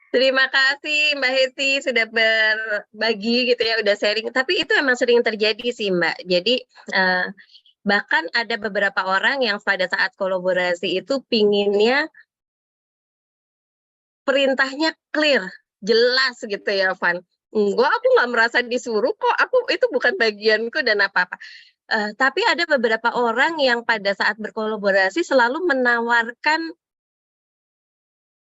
S2: Terima kasih Mbak Heti sudah berbagi gitu ya, udah sharing. Tapi itu emang sering terjadi sih Mbak. Jadi bahkan ada beberapa orang yang pada saat kolaborasi itu pinginnya perintahnya clear, jelas gitu ya Van. Enggak, aku nggak merasa disuruh kok, itu bukan bagianku dan apa-apa. Tapi ada beberapa orang yang pada saat berkolaborasi selalu menawarkan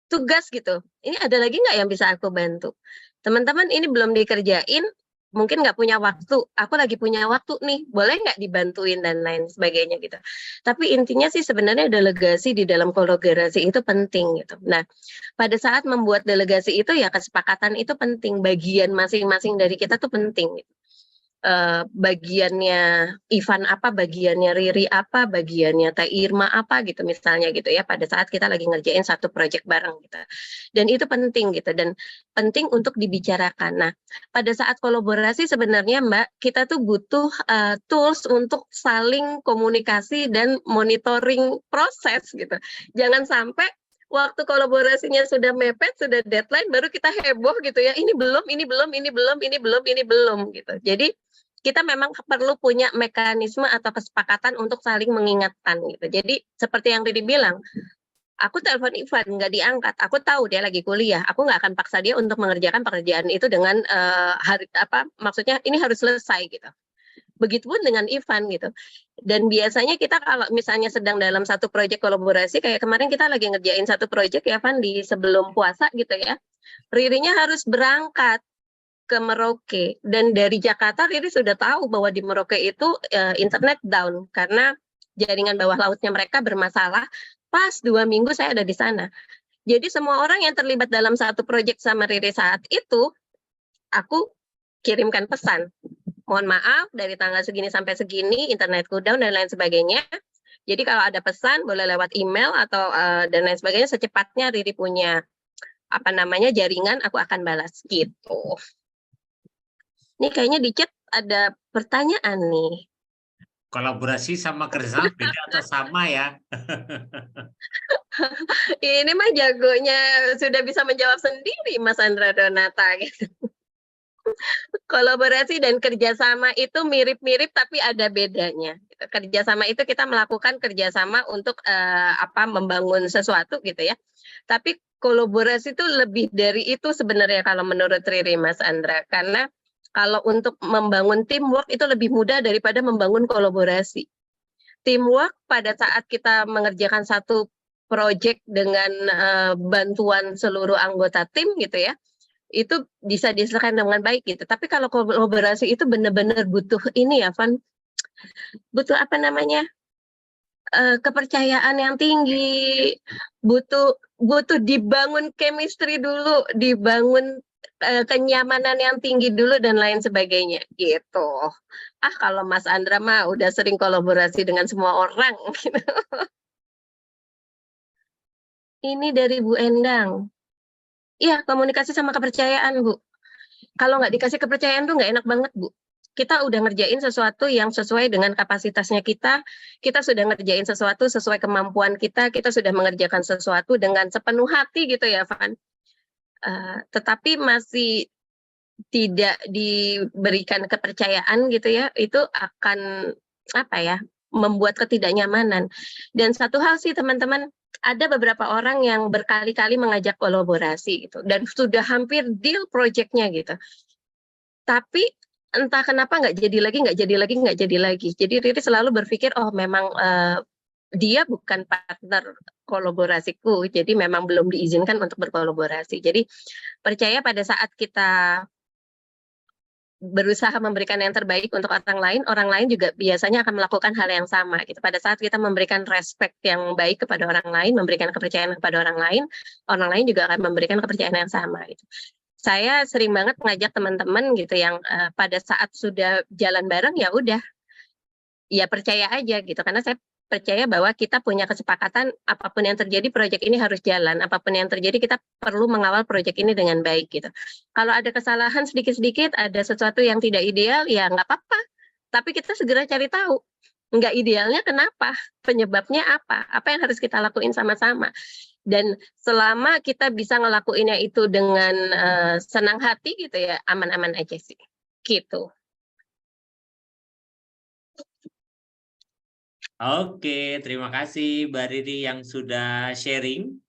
S2: tugas gitu. Ini ada lagi nggak yang bisa aku bantu? Teman-teman ini belum dikerjain, mungkin nggak punya waktu. Aku lagi punya waktu nih, boleh nggak dibantuin dan lain sebagainya gitu. Tapi intinya sih sebenarnya delegasi di dalam kolaborasi itu penting gitu. Nah, pada saat membuat delegasi itu ya kesepakatan itu penting. Bagian masing-masing dari kita tuh penting gitu. Bagiannya Ivan apa, bagiannya Riri apa, bagiannya Teh Irma apa gitu misalnya gitu ya, pada saat kita lagi ngerjain satu proyek bareng gitu. Dan itu penting gitu, dan penting untuk dibicarakan. Nah, pada saat kolaborasi sebenarnya Mbak, kita tuh butuh tools untuk saling komunikasi dan monitoring proses gitu. Jangan sampai waktu kolaborasinya sudah mepet, sudah deadline, baru kita heboh gitu ya. Ini belum, ini belum, ini belum, ini belum, ini belum gitu. Jadi kita memang perlu punya mekanisme atau kesepakatan untuk saling mengingatkan gitu. Jadi seperti yang Riri bilang, aku telepon Ivan nggak diangkat, aku tahu dia lagi kuliah, aku nggak akan paksa dia untuk mengerjakan pekerjaan itu dengan maksudnya ini harus selesai gitu. Begitupun dengan Ivan gitu. Dan biasanya kita kalau misalnya sedang dalam satu proyek kolaborasi, kayak kemarin kita lagi ngerjain satu proyek ya Van di sebelum puasa gitu ya, Ririnya harus berangkat ke Merauke, dan dari Jakarta Riri sudah tahu bahwa di Merauke itu internet down karena jaringan bawah lautnya mereka bermasalah. Pas 2 minggu saya ada di sana. Jadi semua orang yang terlibat dalam satu proyek sama Riri saat itu, aku kirimkan pesan. Mohon maaf, dari tanggal segini sampai segini internetku down dan lain sebagainya. Jadi kalau ada pesan boleh lewat email atau dan lain sebagainya, secepatnya Riri punya jaringan, aku akan balas gitu. Ini kayaknya di chat ada pertanyaan nih.
S1: Kolaborasi sama kerjasama beda atau sama ya?
S2: Ini mah jagonya sudah bisa menjawab sendiri Mas Andra Donata gitu. Kolaborasi dan kerjasama itu mirip-mirip tapi ada bedanya. Kerjasama itu kita melakukan kerjasama untuk membangun sesuatu gitu ya. Tapi kolaborasi itu lebih dari itu sebenarnya kalau menurut Riri Mas Andra. Karena kalau untuk membangun teamwork itu lebih mudah daripada membangun kolaborasi. Teamwork pada saat kita mengerjakan satu project dengan bantuan seluruh anggota tim gitu ya, itu bisa diselesaikan dengan baik gitu. Tapi kalau kolaborasi itu benar-benar butuh ini ya, Van, butuh kepercayaan yang tinggi, butuh dibangun chemistry dulu, dibangun kenyamanan yang tinggi dulu dan lain sebagainya gitu. Kalau Mas Andra mah udah sering kolaborasi dengan semua orang gitu. Ini dari Bu Endang. Iya, komunikasi sama kepercayaan, Bu. Kalau nggak dikasih kepercayaan tuh nggak enak banget, Bu. Kita udah ngerjain sesuatu yang sesuai dengan kapasitasnya kita sudah ngerjain sesuatu sesuai kemampuan kita sudah mengerjakan sesuatu dengan sepenuh hati gitu ya, Van. Tetapi masih tidak diberikan kepercayaan gitu ya, itu akan membuat ketidaknyamanan. Dan satu hal sih teman-teman, ada beberapa orang yang berkali-kali mengajak kolaborasi gitu, dan sudah hampir deal project-nya gitu. Tapi entah kenapa nggak jadi lagi. Jadi Riri selalu berpikir, oh memang dia bukan partner kolaborasiku, jadi memang belum diizinkan untuk berkolaborasi. Jadi percaya pada saat kita berusaha memberikan yang terbaik untuk orang lain juga biasanya akan melakukan hal yang sama gitu. Pada saat kita memberikan respect yang baik kepada orang lain, memberikan kepercayaan kepada orang lain juga akan memberikan kepercayaan yang sama gitu. Saya sering banget mengajak teman-teman gitu yang pada saat sudah jalan bareng ya udah, ya percaya aja gitu, karena saya percaya bahwa kita punya kesepakatan apapun yang terjadi proyek ini harus jalan, apapun yang terjadi kita perlu mengawal proyek ini dengan baik gitu. Kalau ada kesalahan sedikit-sedikit, ada sesuatu yang tidak ideal ya nggak apa-apa, tapi kita segera cari tahu nggak idealnya kenapa, penyebabnya apa yang harus kita lakuin sama-sama. Dan selama kita bisa ngelakuinnya itu dengan senang hati gitu ya, aman-aman aja sih gitu.
S1: Oke, terima kasih Mbak Riri yang sudah sharing.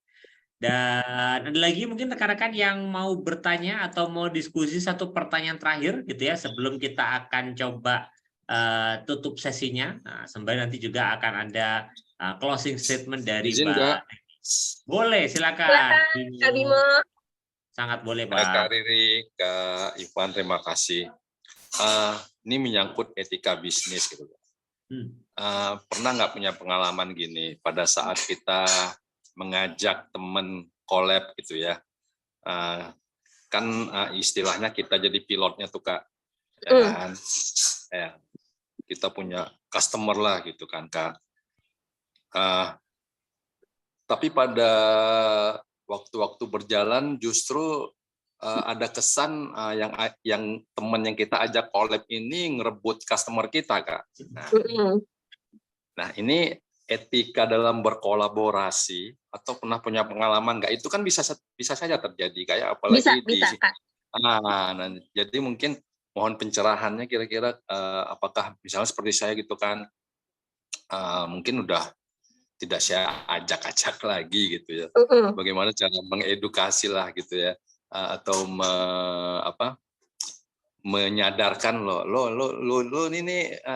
S1: Dan ada lagi mungkin rekan-rekan yang mau bertanya atau mau diskusi satu pertanyaan terakhir gitu ya, sebelum kita akan coba tutup sesinya. Nah, sembari nanti juga akan ada closing statement dari
S8: Izin,
S1: Mbak.
S8: Kak.
S1: Boleh, silakan.
S2: Kak Bimo.
S1: Sangat boleh, Pak.
S8: Kak Riri, Kak Ivan, terima kasih. Ini menyangkut etika bisnis gitu. Pernah nggak punya pengalaman gini pada saat kita mengajak temen collab gitu ya, kan istilahnya kita jadi pilotnya tuh Kak, ya kan? Kita punya customer lah gitu kan Kak. Tapi pada waktu-waktu berjalan justru ada kesan yang teman yang kita ajak collab ini ngerebut customer kita Kak. Nah ini etika dalam berkolaborasi atau pernah punya pengalaman nggak? Itu kan bisa saja terjadi, kayak apalagi
S2: Bisa, Kak.
S8: Nah, jadi mungkin mohon pencerahannya kira-kira apakah misalnya seperti saya gitu kan, mungkin udah tidak saya ajak-ajak lagi gitu ya. Bagaimana cara mengedukasi lah gitu ya, atau menyadarkan lo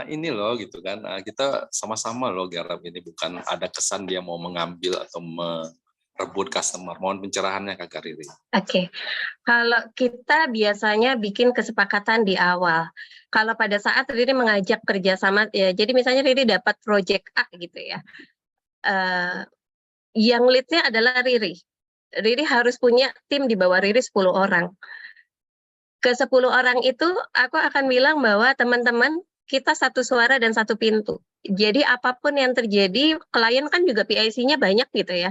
S8: ini loh gitu kan, kita sama-sama loh garap ini, bukan ada kesan dia mau mengambil atau merebut customer. Mohon pencerahannya Kak Riri.
S2: Oke. Kalau kita biasanya bikin kesepakatan di awal. Kalau pada saat Riri mengajak kerjasama, ya, jadi misalnya Riri dapat project A gitu ya, yang lead-nya adalah Riri. Riri harus punya tim di bawah Riri 10 orang. Ke 10 orang itu aku akan bilang bahwa teman-teman, kita satu suara dan satu pintu. Jadi apapun yang terjadi, klien kan juga PIC-nya banyak gitu ya.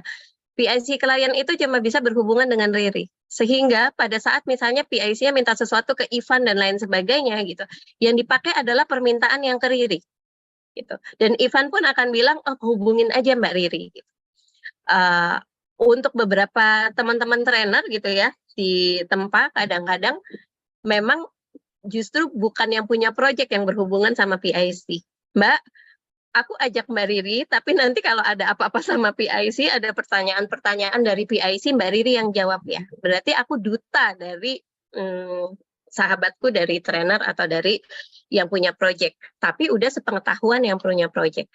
S2: PIC klien itu cuma bisa berhubungan dengan Riri. Sehingga pada saat misalnya PIC-nya minta sesuatu ke Ivan dan lain sebagainya gitu, yang dipakai adalah permintaan yang ke Riri. Gitu. Dan Ivan pun akan bilang, oh hubungin aja Mbak Riri. Gitu. Untuk beberapa teman-teman trainer gitu ya, di tempat kadang-kadang memang justru bukan yang punya project yang berhubungan sama PIC. Mbak, aku ajak Mbak Riri, tapi nanti kalau ada apa-apa sama PIC, ada pertanyaan-pertanyaan dari PIC, Mbak Riri yang jawab ya. Berarti aku duta dari sahabatku, dari trainer atau dari yang punya project. Tapi udah sepengetahuan yang punya project.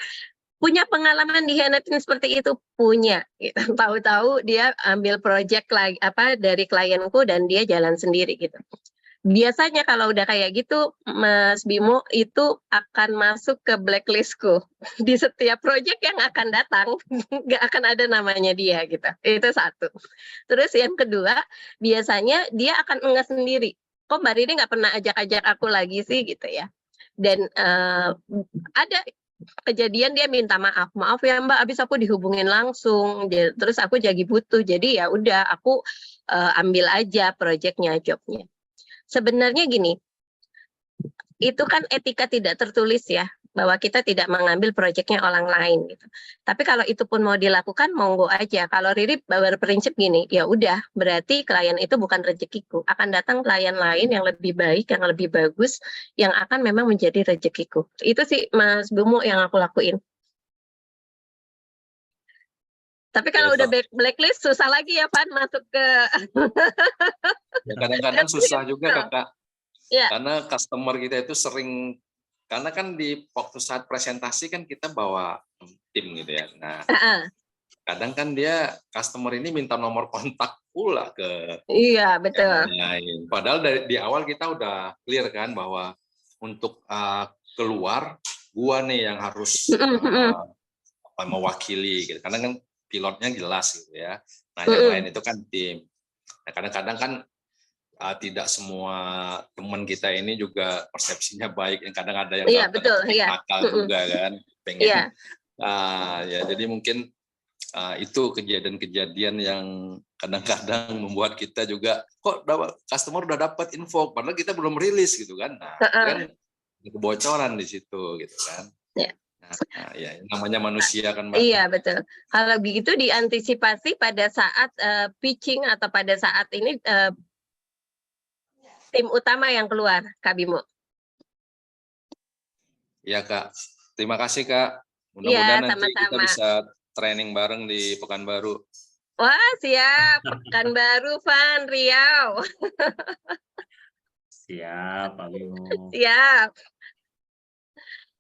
S2: Punya pengalaman dihianatin seperti itu? Punya. Gitu. Tahu-tahu dia ambil project lagi dari klienku dan dia jalan sendiri gitu. Biasanya kalau udah kayak gitu, Mas Bimo, itu akan masuk ke blacklistku. Di setiap project yang akan datang, nggak akan ada namanya dia gitu. Itu satu. Terus yang kedua, biasanya dia akan enggak sendiri. Kok Mbak Riri nggak pernah ajak-ajak aku lagi sih gitu ya. Dan ada kejadian dia minta maaf ya Mbak, abis aku dihubungin langsung, terus aku jadi butuh. Jadi ya udah aku ambil aja projectnya, jobnya. Sebenarnya gini, itu kan etika tidak tertulis ya, bahwa kita tidak mengambil proyeknya orang lain gitu. Tapi kalau itu pun mau dilakukan, monggo aja. Kalau Riri berprinsip gini, ya udah, berarti klien itu bukan rezekiku. Akan datang klien lain yang lebih baik, yang lebih bagus, yang akan memang menjadi rezekiku. Itu sih Mas Bimo yang aku lakuin. Tapi kalau udah blacklist, susah lagi ya Van masuk ke...
S8: Kadang-kadang susah juga Kakak.
S2: Ya.
S8: Karena customer kita itu sering, karena kan di waktu saat presentasi kan kita bawa tim gitu ya. Nah, kadang kan dia customer ini minta nomor kontak pula ke.
S2: Iya betul.
S8: Lain. Padahal di awal kita udah clear kan bahwa untuk keluar, gua nih yang harus mewakili gitu. Karena kan pilotnya jelas gitu ya. Nah yang lain itu kan tim. Nah, kadang-kadang kan tidak semua teman kita ini juga persepsinya baik. Yang kadang ada yang nakal juga kan, pengen. Ya jadi mungkin itu kejadian-kejadian yang kadang-kadang membuat kita juga kok customer udah dapat info, padahal kita belum rilis gitu kan. Nah, kan kebocoran di situ gitu kan. Nah, ya namanya manusia kan Mbak.
S2: Iya betul. Kalau begitu diantisipasi pada saat pitching atau pada saat ini tim utama yang keluar, Kak Bimo.
S8: Iya Kak, terima kasih Kak. Mudah-mudahan nanti kita bisa training bareng di Pekanbaru.
S2: Wah siap, Pekanbaru Van Riau.
S1: Siap Pak Bimo.
S2: Siap.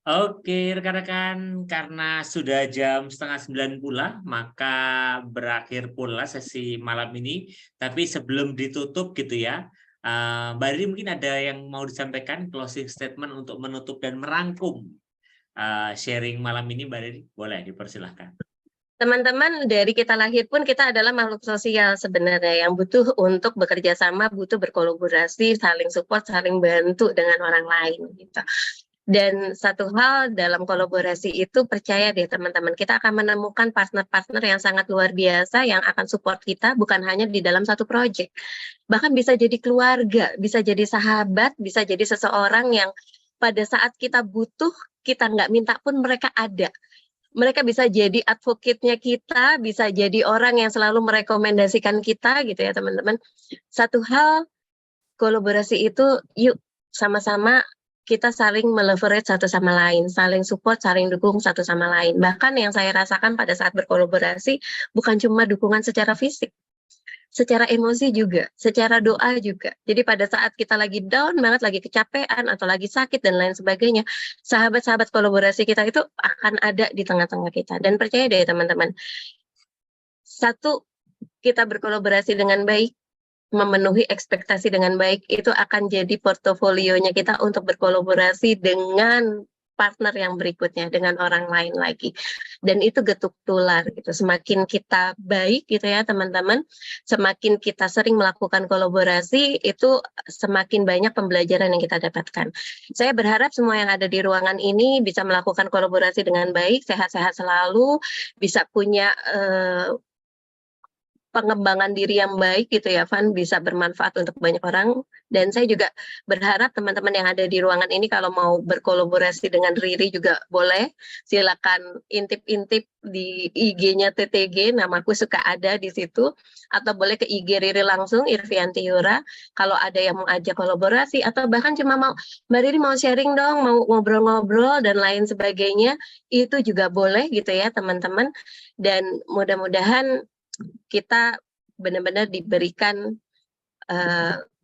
S1: Oke rekan-rekan, karena sudah jam 8:30 pula, maka berakhir pula sesi malam ini. Tapi sebelum ditutup gitu ya, Mbak Riri mungkin ada yang mau disampaikan, closing statement untuk menutup dan merangkum sharing malam ini, Mbak Riri? Boleh, dipersilahkan.
S2: Teman-teman, dari kita lahir pun kita adalah makhluk sosial sebenarnya yang butuh untuk bekerja sama, butuh berkolaborasi, saling support, saling bantu dengan orang lain gitu. Dan satu hal dalam kolaborasi itu, percaya deh teman-teman, kita akan menemukan partner-partner yang sangat luar biasa yang akan support kita bukan hanya di dalam satu proyek. Bahkan bisa jadi keluarga, bisa jadi sahabat, bisa jadi seseorang yang pada saat kita butuh, kita nggak minta pun mereka ada. mereka bisa jadi advocate-nya kita, bisa jadi orang yang selalu merekomendasikan kita gitu ya teman-teman. Satu hal, kolaborasi itu yuk sama-sama kita saling meleverage satu sama lain, saling support, saling dukung satu sama lain. Bahkan yang saya rasakan pada saat berkolaborasi bukan cuma dukungan secara fisik, secara emosi juga, secara doa juga. Jadi pada saat kita lagi down banget, lagi kecapean atau lagi sakit dan lain sebagainya, sahabat-sahabat kolaborasi kita itu akan ada di tengah-tengah kita. Dan percaya deh teman-teman, satu, kita berkolaborasi dengan baik, memenuhi ekspektasi dengan baik, itu akan jadi portofolionya kita untuk berkolaborasi dengan partner yang berikutnya, dengan orang lain lagi. Dan itu getuk tular gitu. Semakin kita baik gitu ya teman-teman, semakin kita sering melakukan kolaborasi, itu semakin banyak pembelajaran yang kita dapatkan. Saya berharap semua yang ada di ruangan ini bisa melakukan kolaborasi dengan baik, sehat-sehat selalu, bisa punya pengembangan diri yang baik gitu ya Van, bisa bermanfaat untuk banyak orang. Dan saya juga berharap teman-teman yang ada di ruangan ini kalau mau berkolaborasi dengan Riri juga boleh, silakan intip-intip di IG-nya TTG, namaku suka ada di situ, atau boleh ke IG Riri langsung, Irvianti Yura, kalau ada yang mau ajak kolaborasi, atau bahkan cuma mau, Mbak Riri mau sharing dong, mau ngobrol-ngobrol dan lain sebagainya, itu juga boleh gitu ya teman-teman. Dan mudah-mudahan kita benar-benar diberikan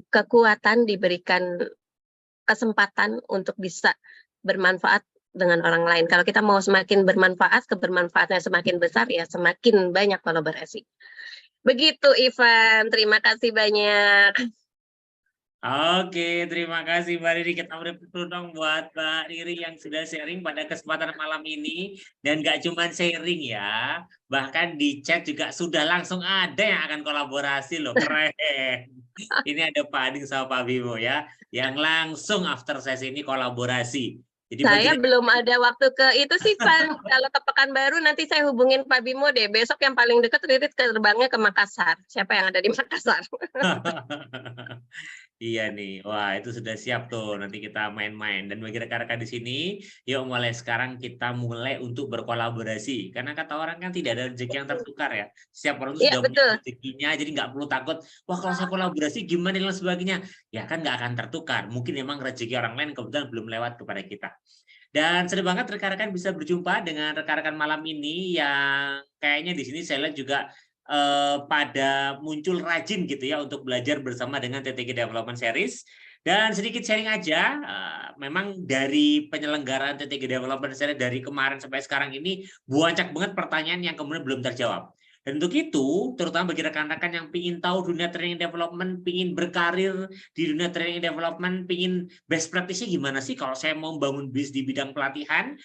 S2: kekuatan, diberikan kesempatan untuk bisa bermanfaat dengan orang lain. Kalau kita mau semakin bermanfaat, kebermanfaatnya semakin besar, ya semakin banyak kolaborasi. Begitu Ivan, terima kasih banyak.
S1: Oke, terima kasih Mbak Riri. Kita beri tepuk dong buat Mbak Riri yang sudah sharing pada kesempatan malam ini. Dan nggak cuma sharing ya, bahkan di chat juga sudah langsung ada yang akan kolaborasi loh, keren. Ini ada Pak Ading sama Pak Bimo ya, yang langsung after sesi ini kolaborasi. Jadi
S2: saya belum ada waktu ke itu sih Pak. Kalau ke Pekanbaru nanti saya hubungin Pak Bimo deh. Besok yang paling dekat Ririt terbangnya ke Makassar. Siapa yang ada di Makassar?
S1: Iya nih, wah itu sudah siap tuh. Nanti kita main-main. Dan bagi rekan-rekan di sini, yuk mulai sekarang kita mulai untuk berkolaborasi. Karena kata orang kan tidak ada rezeki yang tertukar ya. Setiap orang itu sudah punya rezekinya, jadi nggak perlu takut. Wah kalau saya kolaborasi gimana dan sebagainya. Ya kan nggak akan tertukar. Mungkin memang rezeki orang lain kebetulan belum lewat kepada kita. Dan sedih banget rekan-rekan bisa berjumpa dengan rekan-rekan malam ini yang kayaknya di sini saya lihat juga pada muncul rajin gitu ya untuk belajar bersama dengan TTG Development Series. Dan sedikit sharing aja, memang dari penyelenggaraan TTG Development Series dari kemarin sampai sekarang ini banyak banget pertanyaan yang kemudian belum terjawab. Dan untuk itu, terutama bagi rekan-rekan yang ingin tahu dunia training development, ingin berkarir di dunia training development, ingin best practice-nya gimana sih kalau saya mau membangun bisnis di bidang pelatihan.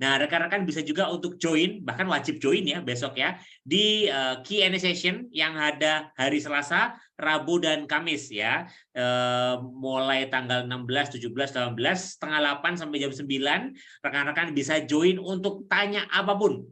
S1: Nah, rekan-rekan bisa juga untuk join, bahkan wajib join ya besok ya, di Q&A session yang ada hari Selasa, Rabu, dan Kamis ya. Mulai tanggal 16, 17, 18, setengah 8 sampai jam 9, rekan-rekan bisa join untuk tanya apapun.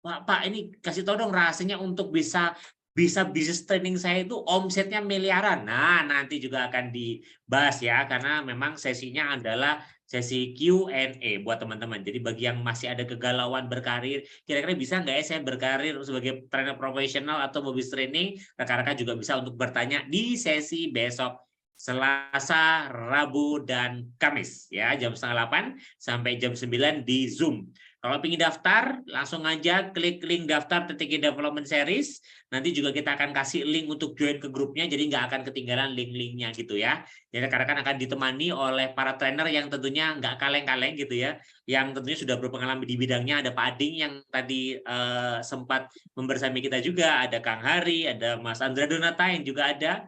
S1: Pak, ini kasih tahu dong rahasianya untuk bisa bisnis training saya itu omsetnya miliaran. Nah, nanti juga akan dibahas ya, karena memang sesinya adalah sesi Q&A buat teman-teman. Jadi bagi yang masih ada kegalauan berkarir, kira-kira bisa nggak ya saya berkarir sebagai trainer profesional atau bisnis training, rekan-rekan juga bisa untuk bertanya di sesi besok Selasa, Rabu, dan Kamis ya, jam setengah 8 sampai jam 9 di Zoom. Kalau ingin daftar, langsung aja klik link daftar TTG Development Series. Nanti juga kita akan kasih link untuk join ke grupnya, jadi nggak akan ketinggalan link-linknya gitu ya. Jadi rekan-rekan akan ditemani oleh para trainer yang tentunya nggak kaleng-kaleng gitu ya, yang tentunya sudah berpengalaman di bidangnya. Ada Pak Ading yang tadi sempat membersami kita juga, ada Kang Hari, ada Mas Andra Donata yang juga ada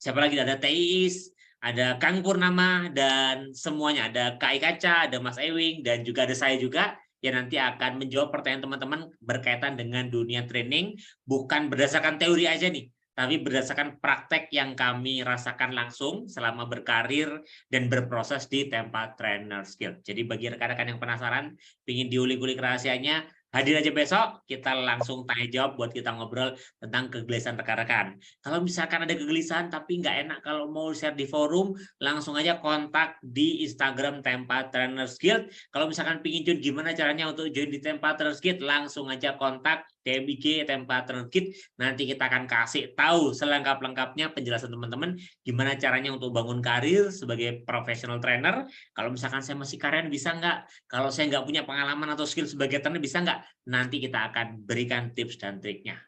S1: siapa lagi, ada Teis, ada Kang Purnama, dan semuanya, ada Kak Kaca, ada Mas Ewing, dan juga ada saya juga yang nanti akan menjawab pertanyaan teman-teman berkaitan dengan dunia training, bukan berdasarkan teori aja nih, tapi berdasarkan praktek yang kami rasakan langsung selama berkarir dan berproses di tempat trainer skill. Jadi bagi rekan-rekan yang penasaran, ingin diulik-ulik rahasianya, Hadir aja besok, kita langsung tanya jawab buat kita ngobrol tentang kegelisahan rekan-rekan. Kalau misalkan ada kegelisahan tapi nggak enak kalau mau share di forum, langsung aja kontak di Instagram Tempa Trainers Guild. Kalau misalkan pingin join gimana caranya untuk join di Tempa Trainers Guild, langsung aja kontak TMIG Tempa Trainers Guild. Nanti kita akan kasih tahu selengkap-lengkapnya penjelasan teman-teman gimana caranya untuk bangun karir sebagai professional trainer. Kalau misalkan saya masih karyawan bisa nggak? Kalau saya nggak punya pengalaman atau skill sebagai trainer bisa nggak? Nanti kita akan berikan tips dan triknya.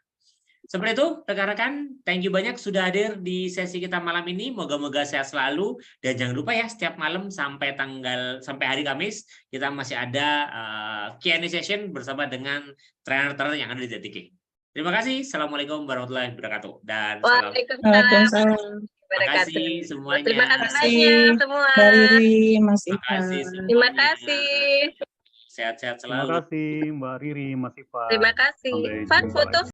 S1: Seperti itu, rekan-rekan, thank you banyak sudah hadir di sesi kita malam ini. Moga-moga sehat selalu dan jangan lupa ya setiap malam sampai hari Kamis kita masih ada Q&A session bersama dengan trainer-trainer yang ada di TTK. Terima kasih. Assalamualaikum warahmatullahi wabarakatuh dan salam.
S4: Waalaikumsalam.
S1: Terima kasih semuanya.
S2: Terima kasih banyak semua.
S4: Mbak Riri, Mas
S1: Terima
S4: Ivan.
S1: kasih
S2: Terima
S1: semuanya.
S2: kasih.
S1: Sehat-sehat
S3: Terima
S1: selalu.
S3: kasih Mbak Riri, Mas Ivan.
S2: Terima kasih.
S3: Sampai
S2: Van,
S3: jumpa
S2: foto
S3: lagi.